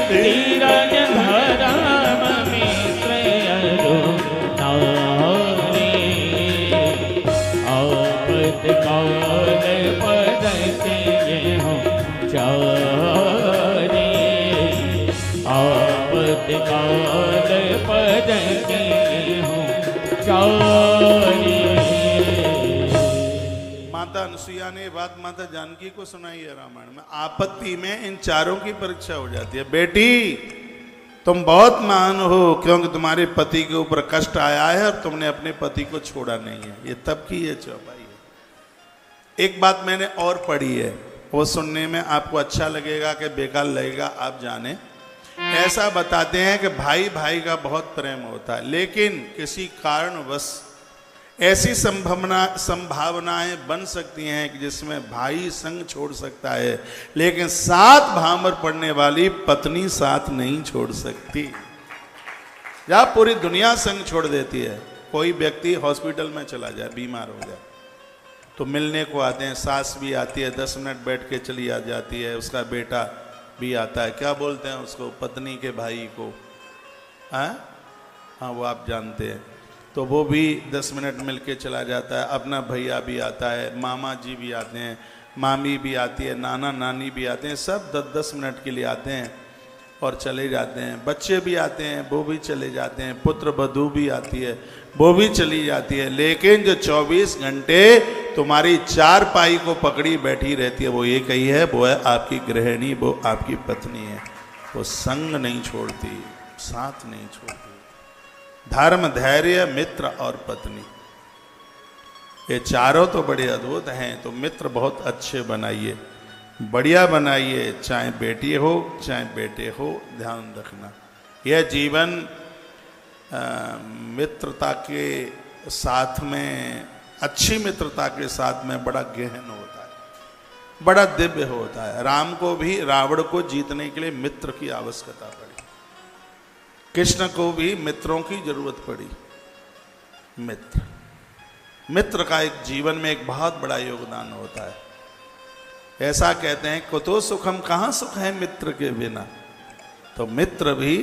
धीरज धर्म मित्र अरुणारी, आपद काल परखियहु चारे। आपद काल परखियहु चारे। माता अनुसुईया ने बात माता जानकी को सुनाई है रामायण में। आपत्ति में इन 4 की परीक्षा हो जाती है। बेटी तुम बहुत महान हो, क्योंकि तुम्हारे पति के ऊपर कष्ट आया है और तुमने अपने पति को छोड़ा नहीं है। ये तब की ये चौपाई है। एक बात मैंने और पढ़ी है, वो सुनने में आपको अच्छा लगेगा कि बेकार लगेगा आप जाने। ऐसा बताते हैं कि भाई भाई का बहुत प्रेम होता है, लेकिन किसी कारणवश ऐसी संभावनाएं बन सकती हैं कि जिसमें भाई संग छोड़ सकता है, लेकिन साथ भामर पड़ने वाली पत्नी साथ नहीं छोड़ सकती। या पूरी दुनिया संग छोड़ देती है। कोई व्यक्ति हॉस्पिटल में चला जाए, बीमार हो जाए, तो मिलने को आते हैं, सास भी आती है, 10 मिनट बैठ के चली आ जाती है, उसका बेटा भी आता है। क्या बोलते हैं उसको? पत्नी के भाई को। हाँ वो आप जानते हैं। तो वो भी 10 मिनट मिल के चला जाता है। अपना भैया भी आता है, मामा जी भी आते हैं, मामी भी आती है, नाना नानी भी आते हैं, सब 10-10 मिनट के लिए आते हैं। और चले जाते हैं। बच्चे भी आते हैं, वो भी चले जाते हैं। पुत्र वधू भी आती है, वो भी चली जाती है। लेकिन जो 24 घंटे तुम्हारी चारपाई को पकड़ी बैठी रहती है वो एक ही है, वो है आपकी गृहिणी, वो आपकी पत्नी है। वो संग नहीं छोड़ती, साथ नहीं छोड़ती। धर्म, धैर्य, मित्र और पत्नी, ये चारों तो बड़े अद्भुत हैं। तो मित्र बहुत अच्छे बनाइए, बढ़िया बनाइए, चाहे बेटी हो चाहे बेटे हो। ध्यान रखना, यह जीवन मित्रता के साथ में, अच्छी मित्रता के साथ में बड़ा गहन होता है, बड़ा दिव्य होता है। राम को भी रावण को जीतने के लिए मित्र की आवश्यकता पड़ी, कृष्ण को भी मित्रों की जरूरत पड़ी। मित्र का एक जीवन में एक बहुत बड़ा योगदान होता है। ऐसा कहते हैं, कुतो सुखम, कहाँ सुख है मित्र के बिना। तो मित्र भी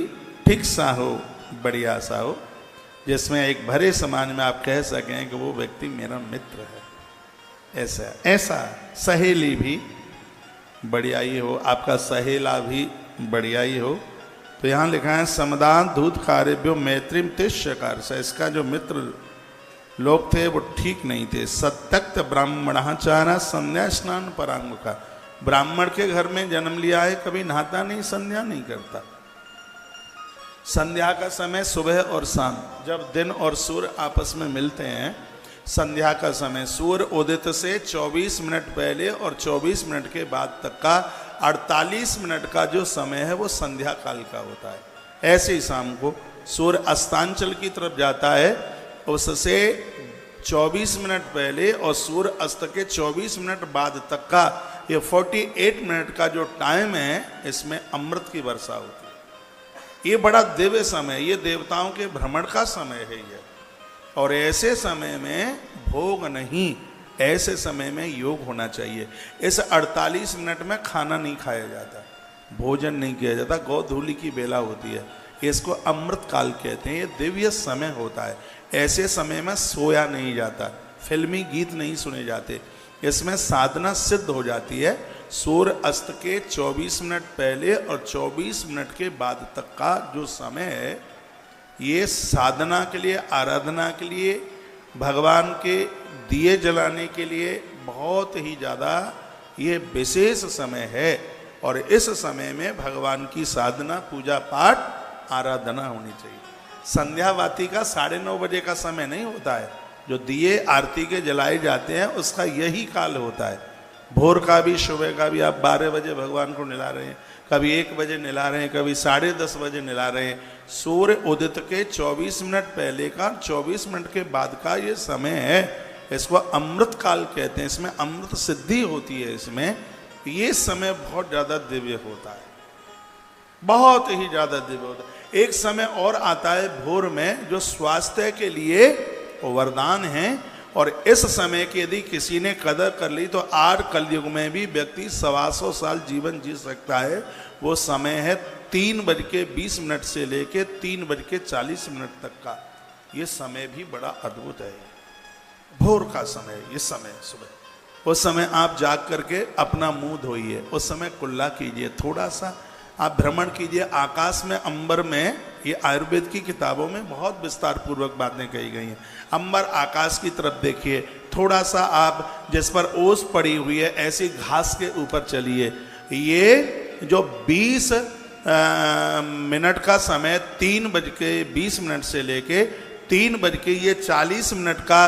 ठीक सा हो, बढ़िया सा हो, जिसमें एक भरे समाज में आप कह सकें कि वो व्यक्ति मेरा मित्र है। ऐसा सहेली भी बढ़िया ही हो, आपका सहेला भी बढ़िया ही हो। तो यहाँ लिखा है समदान दूत कार्यो मैत्रीम तिष्यकार से। इसका जो मित्र लोग थे वो ठीक नहीं थे। सत्यक्त ब्राह्मणाचारा संध्या स्नान परांगुका, ब्राह्मण के घर में जन्म लिया है, कभी नहाता नहीं, संध्या नहीं करता। संध्या का समय सुबह और शाम, जब दिन और सूर्य आपस में मिलते हैं, संध्या का समय सूर्य उदित से 24 मिनट पहले और 24 मिनट के बाद तक का 48 मिनट का जो समय है वो संध्या काल का होता है। ऐसे ही शाम को सूर्य अस्तांचल की तरफ जाता है, उससे 24 मिनट पहले और सूर्य अस्त के 24 मिनट बाद तक का ये 48 मिनट का जो टाइम है, इसमें अमृत की वर्षा होती है। ये बड़ा दिव्य समय, ये देवताओं के भ्रमण का समय है ये। और ऐसे समय में भोग नहीं, ऐसे समय में योग होना चाहिए। इस 48 मिनट में खाना नहीं खाया जाता, भोजन नहीं किया जाता, गोधूली की बेला होती है, इसको अमृत काल कहते हैं। ये दिव्य समय होता है। ऐसे समय में सोया नहीं जाता, फिल्मी गीत नहीं सुने जाते, इसमें साधना सिद्ध हो जाती है। सूर्य अस्त के 24 मिनट पहले और 24 मिनट के बाद तक का जो समय है, ये साधना के लिए, आराधना के लिए, भगवान के दिए जलाने के लिए बहुत ही ज़्यादा ये विशेष समय है। और इस समय में भगवान की साधना, पूजा पाठ, आराधना होनी चाहिए। संध्यावाती का 9:30 बजे का समय नहीं होता है, जो दिए आरती के जलाए जाते हैं उसका यही काल होता है। भोर का भी, सुबह का भी आप 12 बजे भगवान को निला रहे हैं, कभी 1 बजे निला रहे हैं, कभी 10:30 बजे निला रहे हैं। सूर्य उदित के 24 मिनट पहले का, 24 मिनट के बाद का ये समय है, इसको अमृत काल कहते हैं। इसमें अमृत सिद्धि होती है। इसमें ये समय बहुत ज़्यादा दिव्य होता है, बहुत ही ज़्यादा दिव्य होता है। एक समय और आता है भोर में, जो स्वास्थ्य के लिए वरदान है। और इस समय की यदि किसी ने कदर कर ली तो आज कलयुग में भी व्यक्ति 125 साल जीवन जी सकता है। वो समय है 3:20 से लेके 3:40 तक का। ये समय भी बड़ा अद्भुत है, भोर का समय। ये समय सुबह, उस समय आप जाग करके अपना मुंह धोइए, उस समय कुल्ला कीजिए, थोड़ा सा आप भ्रमण कीजिए आकाश में, अंबर में। ये आयुर्वेद की किताबों में बहुत विस्तार पूर्वक बातें कही गई हैं। अंबर, आकाश की तरफ देखिए, थोड़ा सा आप जिस पर ओस पड़ी हुई है ऐसी घास के ऊपर चलिए। ये जो 20 मिनट का समय, 3:20 से लेके 3:40 का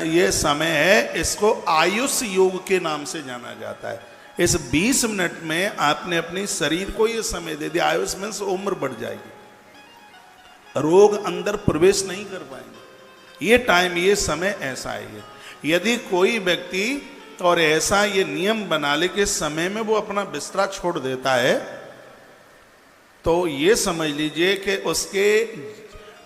ये समय है, इसको आयुष योग के नाम से जाना जाता है। इस 20 मिनट में आपने अपने शरीर को ये समय दे दिया। आयुष में से उम्र बढ़ जाएगी, रोग अंदर प्रवेश नहीं कर पाएंगे। ये टाइम, ये समय ऐसा है। यदि कोई व्यक्ति और ऐसा ये नियम बना ले कि समय में वो अपना बिस्तरा छोड़ देता है, तो ये समझ लीजिए कि उसके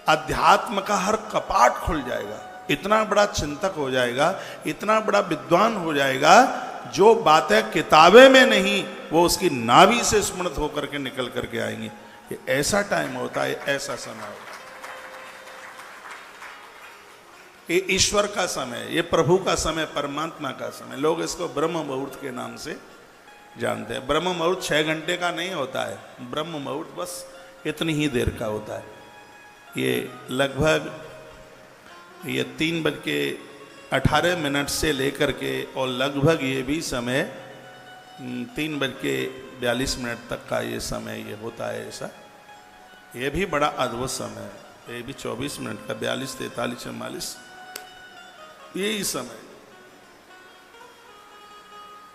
अध्यात्म का हर कपाट खुल जाएगा। इतना बड़ा चिंतक हो जाएगा, इतना बड़ा विद्वान हो जाएगा, जो बातें किताबें में नहीं वो उसकी नाभि से स्मृत होकर के निकल करके आएंगी। ये ऐसा टाइम होता है, ऐसा समय होता है। ये ईश्वर का समय, ये प्रभु का समय, परमात्मा का समय। लोग इसको ब्रह्म मुहूर्त के नाम से जानते हैं। ब्रह्म मुहूर्त 6 घंटे का नहीं होता है, ब्रह्म मुहूर्त बस इतनी ही देर का होता है। ये लगभग ये 3:18 से लेकर के और लगभग ये भी समय 3:42 तक का ये समय ये होता है। ऐसा ये भी बड़ा अद्भुत समय है। ये भी 24 मिनट का, 42, 43, 44 यही समय,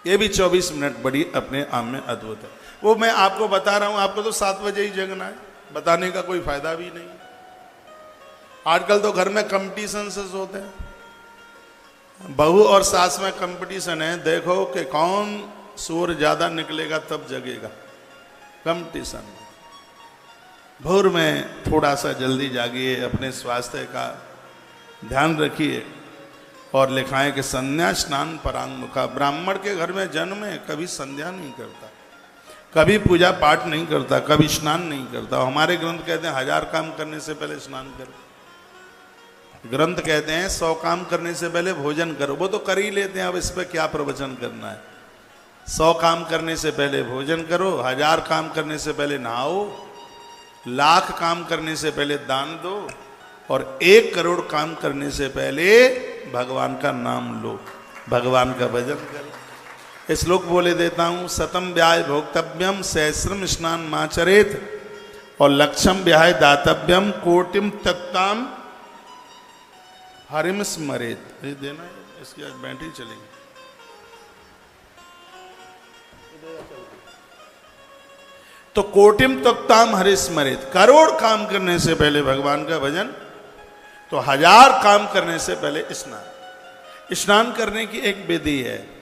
ये भी 24 मिनट बड़ी अपने आप में अद्भुत है। वो मैं आपको बता रहा हूं, आपको तो 7 बजे ही जगना है, बताने का कोई फायदा भी नहीं। आजकल तो घर में कंपटीशन से होते हैं, बहू और सास में कंपटीशन है, देखो कि कौन सूर्य ज्यादा निकलेगा तब जगेगा, कंपटीशन। भोर में थोड़ा सा जल्दी जागिए, अपने स्वास्थ्य का ध्यान रखिए। और लिखा है कि संध्या स्नान परांगमुखा, ब्राह्मण के घर में जन्म है, कभी संध्या नहीं करता, कभी पूजा पाठ नहीं करता, कभी स्नान नहीं करता। हमारे ग्रंथ कहते हैं 1000 काम करने से पहले स्नान करो। ग्रंथ कहते हैं 100 काम करने से पहले भोजन करो। वो तो कर ही लेते हैं, अब इस पर क्या प्रवचन करना है। 100 काम करने से पहले भोजन करो, 1000 काम करने से पहले नहाओ, 1,00,000 काम करने से पहले दान दो, और 1 करोड़ काम करने से पहले भगवान का नाम लो, भगवान का भजन करो। श्लोक बोले देता हूं, शतम व्याय भोक्तव्यम सहस्रम स्नान माचरेत, और लक्षम व्याय दातव्यम कोटिम तत्ताम हरिम स्मरेत। ये देना है, इसकी आज बैटरी चलेगी। तो कोटिम तत्ताम हरि स्मरेत, करोड़ काम करने से पहले भगवान का भजन, तो 1000 काम करने से पहले स्नान। स्नान करने की एक विधि है।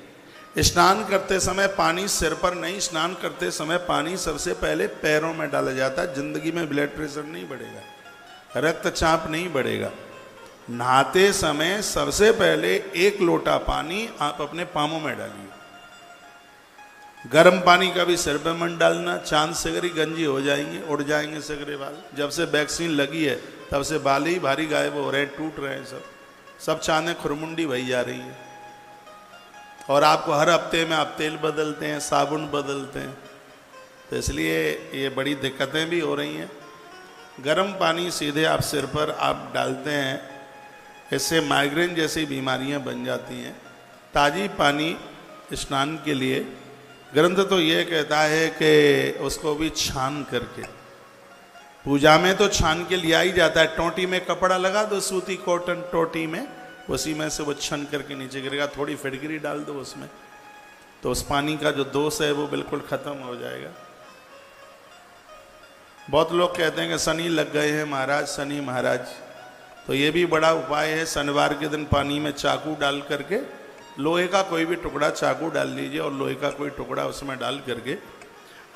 स्नान करते समय पानी सिर पर नहीं, स्नान करते समय पानी सबसे पहले पैरों में डाला जाता है। जिंदगी में ब्लड प्रेशर नहीं बढ़ेगा, रक्तचाप नहीं बढ़ेगा। नहाते समय सबसे पहले 1 लोटा पानी आप अपने पांवों में डालिए। गर्म पानी का भी सिर पे मन डालना, चांद सगरी गंजी हो जाएंगे, उड़ जाएंगे सगरे बाल। जब से वैक्सीन लगी है तब से बाल ही भारी गायब हो रहे हैं, टूट रहे हैं, सब चांदें खुरमुंडी भई जा रही है। और आपको हर हफ्ते में आप तेल बदलते हैं, साबुन बदलते हैं, तो इसलिए ये बड़ी दिक्कतें भी हो रही हैं। गर्म पानी सीधे आप सिर पर आप डालते हैं, इससे माइग्रेन जैसी बीमारियां बन जाती हैं। ताज़ी पानी स्नान के लिए ग्रंथ तो ये कहता है कि उसको भी छान करके, पूजा में तो छान के लिया ही जाता है। टोटी में कपड़ा लगा दो, सूती कॉटन टोटी में, उसी में से वो छन करके नीचे गिरेगा। थोड़ी फिटकरी डाल दो उसमें, तो उस पानी का जो दोष है वो बिल्कुल खत्म हो जाएगा। बहुत लोग कहते हैं कि शनि लग गए हैं महाराज, शनि महाराज, तो ये भी बड़ा उपाय है। शनिवार के दिन पानी में चाकू डाल करके, लोहे का कोई भी टुकड़ा चाकू डाल लीजिए और लोहे का कोई टुकड़ा उसमें डाल करके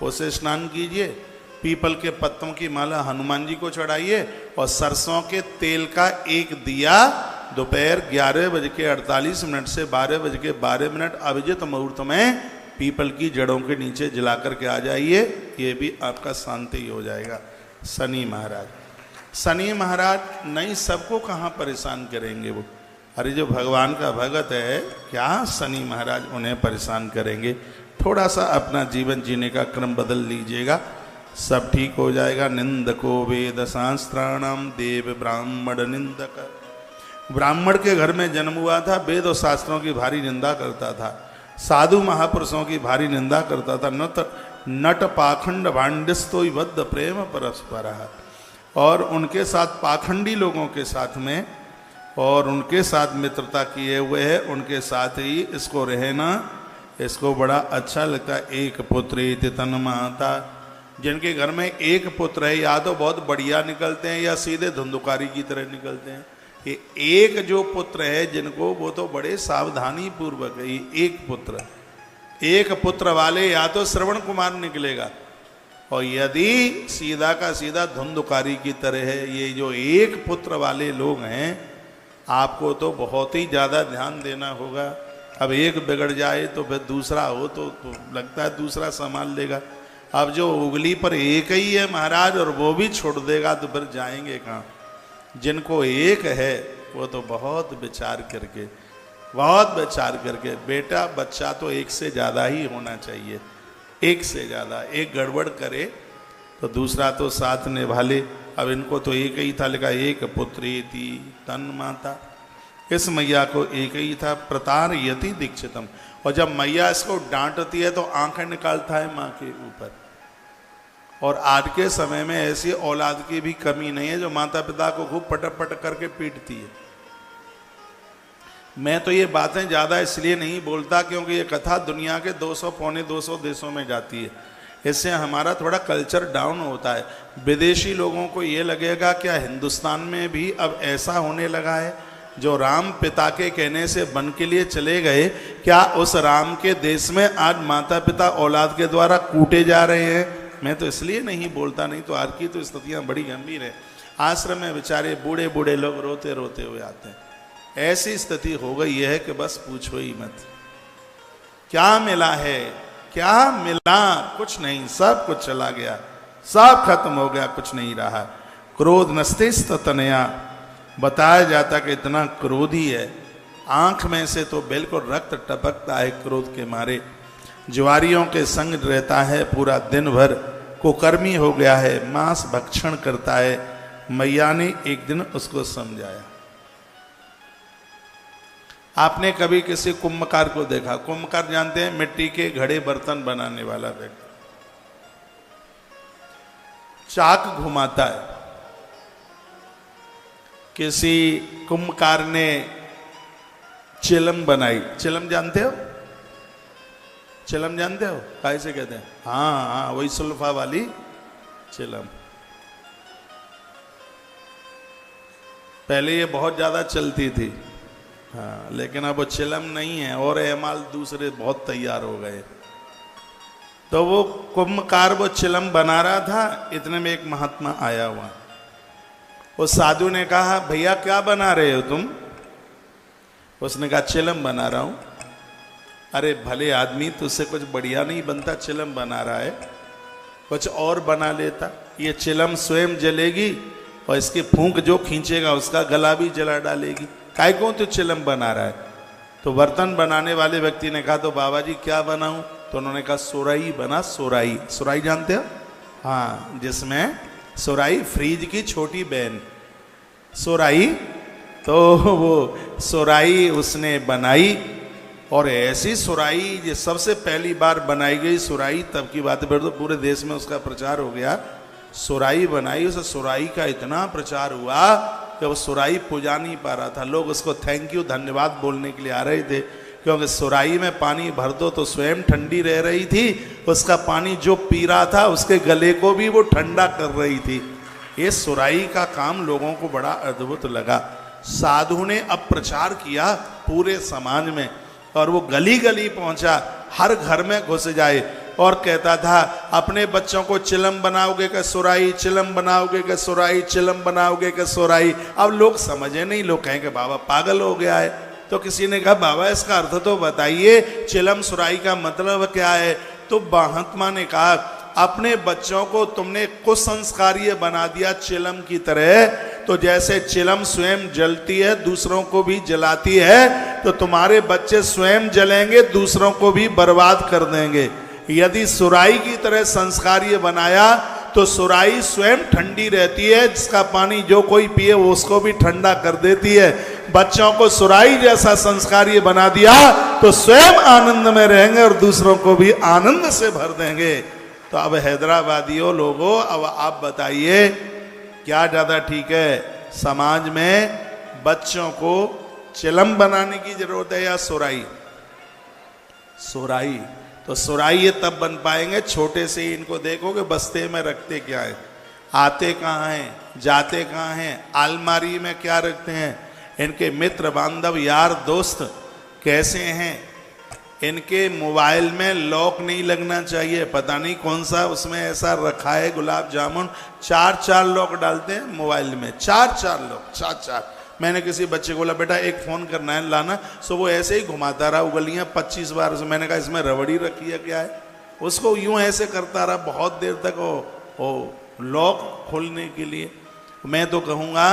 उसे स्नान कीजिए। पीपल के पत्तों की माला हनुमान जी को चढ़ाइए, और सरसों के तेल का 1 दिया दोपहर 11:48 से 12:12 अभिजित मुहूर्त में पीपल की जड़ों के नीचे जला करके आ जाइए। ये भी आपका शांति हो जाएगा। शनि महाराज, शनि महाराज नहीं, सबको कहाँ परेशान करेंगे वो। अरे जो भगवान का भगत है, क्या शनि महाराज उन्हें परेशान करेंगे। थोड़ा सा अपना जीवन जीने का क्रम बदल लीजिएगा, सब ठीक हो जाएगा। निंदको वेद शास्त्राणाम देव ब्राह्मण निंदक, ब्राह्मण के घर में जन्म हुआ था, वेद और शास्त्रों की भारी निंदा करता था, साधु महापुरुषों की भारी निंदा करता था। नट पाखंड भांडस्तो बद्ध प्रेम परस्पर, और उनके साथ पाखंडी लोगों के साथ में और उनके साथ मित्रता किए हुए है, उनके साथ ही इसको रहना, इसको बड़ा अच्छा लगता है। एक पुत्र तन माता, जिनके घर में एक पुत्र है, या तो बहुत बढ़िया निकलते हैं या सीधे धुंधुकारी की तरह निकलते हैं। ये एक जो पुत्र है जिनको, वो तो बड़े सावधानी पूर्वक है। एक पुत्र, एक पुत्र वाले या तो श्रवण कुमार निकलेगा, और यदि सीधा का सीधा धुंधुकारी की तरह है। ये जो एक पुत्र वाले लोग हैं, आपको तो बहुत ही ज़्यादा ध्यान देना होगा। अब एक बिगड़ जाए तो फिर दूसरा हो तो लगता है दूसरा संभाल लेगा। अब जो उंगली पर एक ही है महाराज, और वो भी छोड़ देगा तो फिर जाएंगे कहाँ। जिनको एक है वो तो बहुत विचार करके, बहुत विचार करके। बेटा बच्चा तो एक से ज़्यादा ही होना चाहिए, एक से ज़्यादा। एक गड़बड़ करे तो दूसरा तो साथ निभा ले। अब इनको तो एक ही था, लिखा एक पुत्री थी तन माता। इस मैया को एक ही था, प्रतार यति दीक्षितम। और जब मैया इसको डांटती है तो आंखें निकालता है माँ के ऊपर। और आज के समय में ऐसी औलाद की भी कमी नहीं है जो माता पिता को खूब पटक पटक करके पीटती है। मैं तो ये बातें ज़्यादा इसलिए नहीं बोलता क्योंकि ये कथा दुनिया के 200 पौने 200 देशों में जाती है। इससे हमारा थोड़ा कल्चर डाउन होता है। विदेशी लोगों को ये लगेगा क्या हिंदुस्तान में भी अब ऐसा होने लगा है? जो राम पिता के कहने से वन के लिए चले गए, क्या उस राम के देश में आज माता पिता औलाद के द्वारा कूटे जा रहे हैं? मैं तो इसलिए नहीं बोलता, नहीं तो आज की तो स्थितियाँ बड़ी गंभीर है। आश्रम में बेचारे बूढ़े बूढ़े लोग रोते रोते हुए आते हैं। ऐसी स्थिति हो गई है कि बस पूछो ही मत। क्या मिला है, क्या मिला? कुछ नहीं, सब कुछ चला गया, सब खत्म हो गया, कुछ नहीं रहा। क्रोध नस्तिस्त तनया, बताया जाता कि इतना क्रोधी है, आंख में से तो बिल्कुल रक्त टपकता है क्रोध के मारे। ज्वारियों के संग रहता है पूरा दिन भर, कुकर्मी हो गया है, मांस भक्षण करता है। मैया ने एक दिन उसको समझाया। आपने कभी किसी कुंभकार को देखा? कुंभकार जानते हैं, मिट्टी के घड़े बर्तन बनाने वाला व्यक्ति। चाक घुमाता है। किसी कुंभकार ने चिलम बनाई। चिलम जानते हो? चिलम जानते हो? कैसे कहते हैं? हाँ हाँ, वही सुल्फा वाली चिलम। पहले ये बहुत ज्यादा चलती थी, हाँ, लेकिन अब वो चिलम नहीं है और एमाल दूसरे बहुत तैयार हो गए। तो वो कुंभकार वो चिलम बना रहा था, इतने में एक महात्मा आया हुआ। उस साधु ने कहा, भैया क्या बना रहे हो तुम? उसने कहा, चिलम बना रहा हूं। अरे भले आदमी, तुझसे कुछ बढ़िया नहीं बनता, चिलम बना रहा है, कुछ और बना लेता। ये चिलम स्वयं जलेगी और इसकी फूंक जो खींचेगा उसका गला भी जला डालेगी। काय को तू चिलम बना रहा है? तो बर्तन बनाने वाले व्यक्ति ने कहा, तो बाबा जी क्या बनाऊं? तो उन्होंने कहा, सुराई बना। सुराई, सुराई जानते हो? हाँ, जिसमें सुराई फ्रीज की छोटी बहन सुराई। तो वो सुराई उसने बनाई, और ऐसी सुराई ये सबसे पहली बार बनाई गई सुराई, तब की बात है, फिर तो पूरे देश में उसका प्रचार हो गया। सुराई बनाई, उस सुराई का इतना प्रचार हुआ कि वो सुराई पुजा नहीं पा रहा था। लोग उसको थैंक यू धन्यवाद बोलने के लिए आ रहे थे, क्योंकि सुराई में पानी भर दो तो स्वयं ठंडी रह रही थी, उसका पानी जो पी रहा था उसके गले को भी वो ठंडा कर रही थी। ये सुराई का काम लोगों को बड़ा अद्भुत लगा। साधु ने अब प्रचार किया पूरे समाज में, और वो गली गली पहुंचा, हर घर में घुस जाए और कहता था, अपने बच्चों को चिलम बनाओगे क्या सुराई, चिलम बनाओगे क्या सुराई, चिलम बनाओगे क्या सुराई। अब लोग समझे नहीं, लोग कहेंगे बाबा पागल हो गया है। तो किसी ने कहा, बाबा इसका अर्थ तो बताइए, चिलम सुराई का मतलब क्या है? तो महात्मा ने कहा, अपने बच्चों को तुमने कुसंस्कारीय बना दिया चिलम की तरह। तो जैसे चिलम स्वयं जलती है, दूसरों को भी जलाती है, तो तुम्हारे बच्चे स्वयं जलेंगे, दूसरों को भी बर्बाद कर देंगे। यदि सुराई की तरह संस्कारीय बनाया तो सुराई स्वयं ठंडी रहती है, जिसका पानी जो कोई पिए वो उसको भी ठंडा कर देती है। बच्चों को सुराई जैसा संस्कारीय बना दिया तो स्वयं आनंद में रहेंगे और दूसरों को भी आनंद से भर देंगे। तो अब हैदराबादियों लोगों, अब आप बताइए क्या ज्यादा ठीक है? समाज में बच्चों को चिलम बनाने की जरूरत है या सुराई? सुराई। तो सुराई ये तब बन पाएंगे, छोटे से ही इनको देखोगे बस्ते में रखते क्या है, आते कहाँ हैं, जाते कहाँ हैं, अलमारी में क्या रखते हैं, इनके मित्र बांधव यार दोस्त कैसे हैं, इनके मोबाइल में लॉक नहीं लगना चाहिए, पता नहीं कौन सा उसमें ऐसा रखा है गुलाब जामुन, 4 लॉक डालते हैं मोबाइल में, 4 लॉक, 4। मैंने किसी बच्चे को बोला, बेटा एक फ़ोन करना है लाना, सो वो ऐसे ही घुमाता रहा उंगलियां 25 बार। मैंने कहा इसमें रबड़ी रखी है क्या है? उसको यूं ऐसे करता रहा बहुत देर तक वो लॉक खोलने के लिए। मैं तो कहूँगा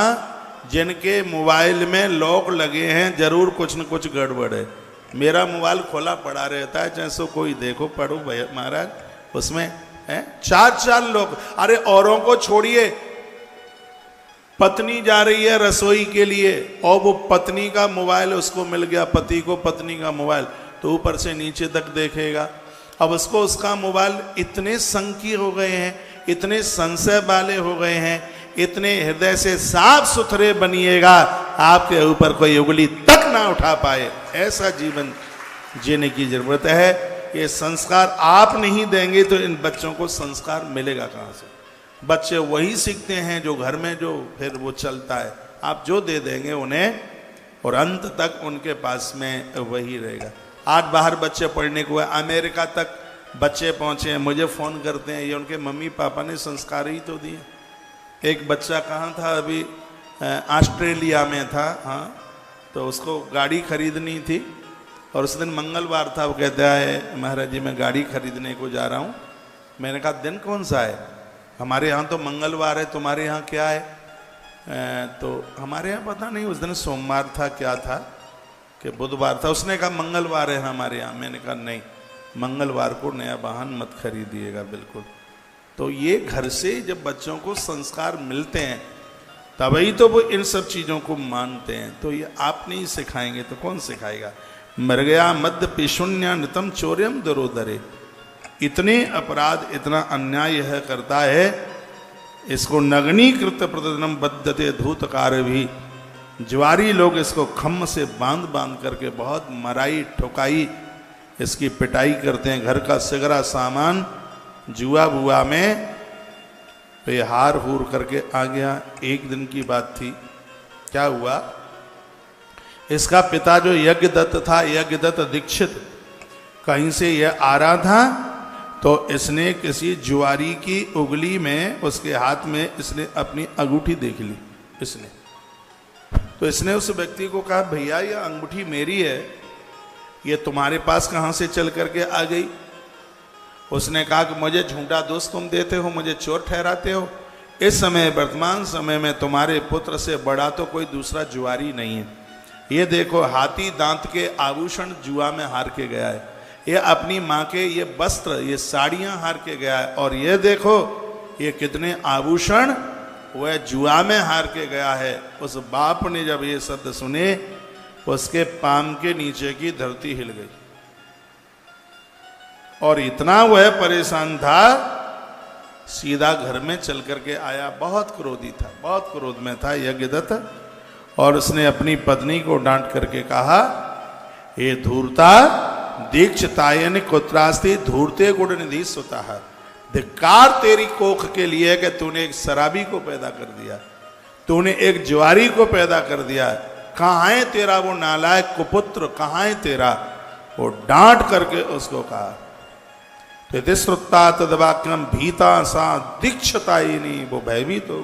जिनके मोबाइल में लॉक लगे हैं जरूर कुछ न कुछ गड़बड़ है। मेरा मोबाइल खोला पड़ा रहता है, जैसे कोई देखो पढ़ो भैया महाराज, उसमें है 4 लोग। अरे औरों को छोड़िए, पत्नी जा रही है रसोई के लिए और वो पत्नी का मोबाइल उसको मिल गया, पति को पत्नी का मोबाइल, तो ऊपर से नीचे तक देखेगा। अब उसको उसका मोबाइल इतने संकीर्ण हो गए हैं, इतने संशय वाले हो गए हैं, इतने हृदय से साफ सुथरे बनिएगा आपके ऊपर कोई उंगली तक ना उठा पाए, ऐसा जीवन जीने की जरूरत है। ये संस्कार आप नहीं देंगे तो इन बच्चों को संस्कार मिलेगा कहाँ से? बच्चे वही सीखते हैं जो घर में जो फिर वो चलता है। आप जो दे देंगे उन्हें और अंत तक उनके पास में वही रहेगा। आज बाहर बच्चे पढ़ने को है, अमेरिका तक बच्चे पहुंचे हैं, मुझे फ़ोन करते हैं, ये उनके मम्मी पापा ने संस्कार ही तो दिए। एक बच्चा कहाँ था अभी, ऑस्ट्रेलिया में था, हाँ, तो उसको गाड़ी खरीदनी थी और उस दिन मंगलवार था। वो कहता है महाराज जी मैं गाड़ी खरीदने को जा रहा हूँ। मैंने कहा दिन कौन सा है? हमारे यहाँ तो मंगलवार है, तुम्हारे यहाँ क्या है? तो हमारे यहाँ पता नहीं, उस दिन सोमवार था क्या था कि बुधवार था। उसने कहा मंगलवार है हमारे यहाँ। मैंने कहा नहीं, मंगलवार को नया वाहन मत खरीदिएगा बिल्कुल। तो ये घर से जब बच्चों को संस्कार मिलते हैं तभी तो वो इन सब चीज़ों को मानते हैं। तो ये आप नहीं सिखाएंगे तो कौन सिखाएगा? मर गया मध्य पिशुन्य नितम चौर्यम दरोदरे। इतने अपराध, इतना अन्याय है करता है, इसको नगनीकृत प्रतिदिनम बद्धते धूतकार भी। ज्वारी लोग इसको खम्म से बांध बांध करके बहुत मराई ठुकाई इसकी पिटाई करते हैं। घर का सिगरा सामान जुआ बुआ में ये हार हूर करके आ गया। एक दिन की बात थी, क्या हुआ, इसका पिता जो यज्ञदत्त था, यज्ञदत्त दीक्षित, कहीं से यह आ रहा था तो इसने किसी जुआरी की उंगली में, उसके हाथ में इसने अपनी अंगूठी देख ली इसने। तो इसने उस व्यक्ति को कहा भैया यह अंगूठी मेरी है, ये तुम्हारे पास कहाँ से चल करके आ गई? उसने कहा कि मुझे झूठा दोष तुम देते हो, मुझे चोर ठहराते हो। इस समय वर्तमान समय में तुम्हारे पुत्र से बड़ा तो कोई दूसरा जुआरी नहीं है। ये देखो हाथी दांत के आभूषण जुआ में हार के गया है, ये अपनी माँ के ये वस्त्र, ये साड़ियाँ हार के गया है, और ये देखो ये कितने आभूषण वह जुआ में हार के गया है। उस बाप ने जब ये शब्द सुने उसके पाम के नीचे की धरती हिल गई और इतना वह परेशान था, सीधा घर में चल करके आया। बहुत क्रोधी था, बहुत क्रोध में था यज्ञदत्त, और उसने अपनी पत्नी को डांट करके कहा हे धूर्ता दीक्षितायन कुत्रास्ति धूर्ते गुण निधि सुतः। धिक्कार तेरी कोख के लिए कि तूने एक शराबी को पैदा कर दिया, तूने एक ज्वारी को पैदा कर दिया। कहाँ है तेरा वो नालायक कुपुत्र, कहाँ है तेरा? वो डांट करके उसको कहा तो श्रुता तदवाक्यम भीता सा दीक्षितायिनी, वो भयभीत हो।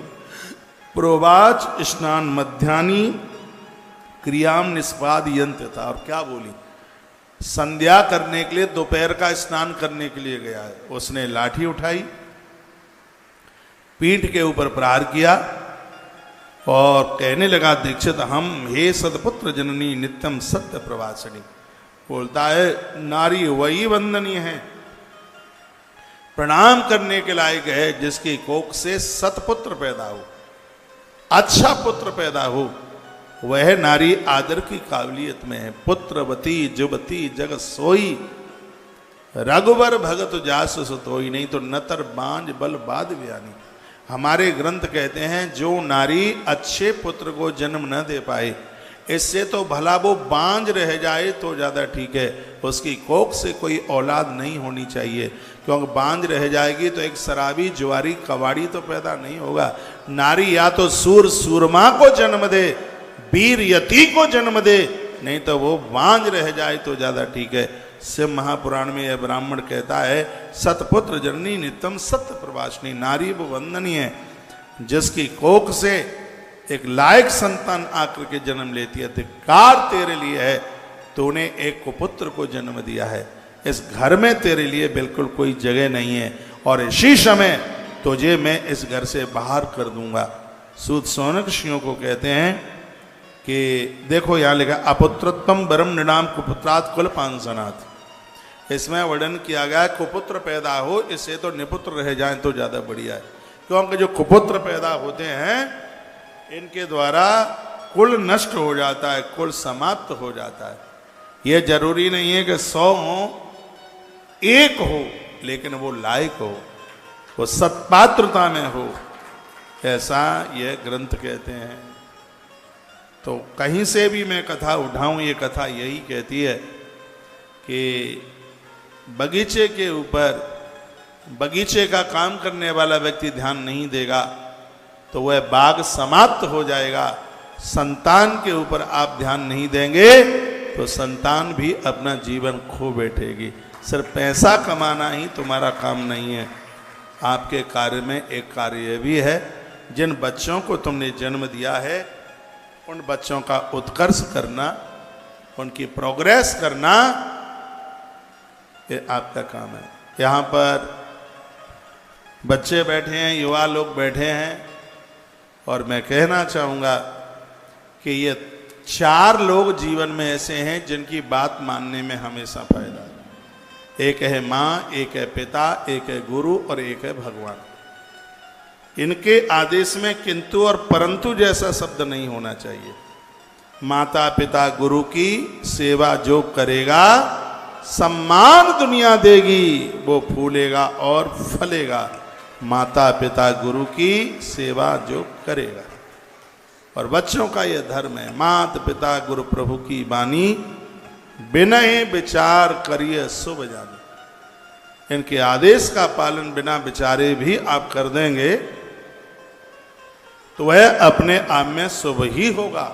प्रोवाच स्नान मध्यानी क्रियाम निष्पाद यंत्र था। और क्या बोली? संध्या करने के लिए, दोपहर का स्नान करने के लिए गया है। उसने लाठी उठाई, पीठ के ऊपर प्रहार किया और कहने लगा दीक्षित हम हे सदपुत्र जननी नित्यम सत्य प्रवासिनी। बोलता है नारी वही वंदनीय है, प्रणाम करने के लायक है जिसकी कोख से सतपुत्र पैदा हो, अच्छा पुत्र पैदा हो। वह नारी आदर की काबिलियत में है। पुत्रवती जुबती जग सोई, रघुवर भगत जास सुतोई। नहीं तो नतर बांझ बल बाद व्यानी। हमारे ग्रंथ कहते हैं जो नारी अच्छे पुत्र को जन्म न दे पाए, इससे तो भला वो बांझ रह जाए तो ज़्यादा ठीक है। उसकी कोख से कोई औलाद नहीं होनी चाहिए, क्योंकि बांझ रह जाएगी तो एक शराबी जुआरी कबाड़ी तो पैदा नहीं होगा। नारी या तो सूर सूरमा को जन्म दे, वीर यति को जन्म दे, नहीं तो वो बांझ रह जाए तो ज़्यादा ठीक है। शिव महापुराण में यह ब्राह्मण कहता है सतपुत्र जननी नित्यम सत्य प्रवासिनी। नारी वो वंदनीय है जिसकी कोख से एक लायक संतान आकर के जन्म लेती है। धिक्कार तेरे लिए है, तूने एक कुपुत्र को जन्म दिया है। इस घर में तेरे लिए बिल्कुल कोई जगह नहीं है और इसी समय तुझे मैं इस घर से बाहर कर दूंगा। सूत सौनक ऋषियों को कहते हैं कि देखो यहाँ लिखा अपुत्रत्वम वरम नृणाम कुपुत्रात् कुल पांसनात्। इसमें वर्णन किया गया कुपुत्र पैदा हो इससे तो निपुत्र रह जाएं तो ज़्यादा बढ़िया है, क्योंकि जो कुपुत्र पैदा होते हैं इनके द्वारा कुल नष्ट हो जाता है, कुल समाप्त हो जाता है। यह जरूरी नहीं है कि 100 हो, 1 हो, लेकिन वो लायक हो, वो सत्पात्रता में हो, ऐसा यह ग्रंथ कहते हैं। तो कहीं से भी मैं कथा उठाऊं, ये कथा यही कहती है कि बगीचे के ऊपर बगीचे का काम करने वाला व्यक्ति ध्यान नहीं देगा तो वह बाग समाप्त हो जाएगा। संतान के ऊपर आप ध्यान नहीं देंगे तो संतान भी अपना जीवन खो बैठेगी। सिर्फ पैसा कमाना ही तुम्हारा काम नहीं है, आपके कार्य में एक कार्य भी है। जिन बच्चों को तुमने जन्म दिया है उन बच्चों का उत्कर्ष करना, उनकी प्रोग्रेस करना, ये आपका काम है। यहाँ पर बच्चे बैठे हैं, युवा लोग बैठे हैं, और मैं कहना चाहूँगा कि ये 4 लोग जीवन में ऐसे हैं जिनकी बात मानने में हमेशा फायदा है। एक है माँ, एक है पिता, एक है गुरु और एक है भगवान। इनके आदेश में किंतु और परंतु जैसा शब्द नहीं होना चाहिए। माता पिता गुरु की सेवा जो करेगा सम्मान दुनिया देगी, वो फूलेगा और फलेगा। माता पिता गुरु की सेवा जो करेगा, और बच्चों का यह धर्म है। माता पिता गुरु प्रभु की बानी, बिनय विचार करिए शुभ जानी। इनके आदेश का पालन बिना विचारे भी आप कर देंगे तो वह अपने आप में शुभ ही होगा।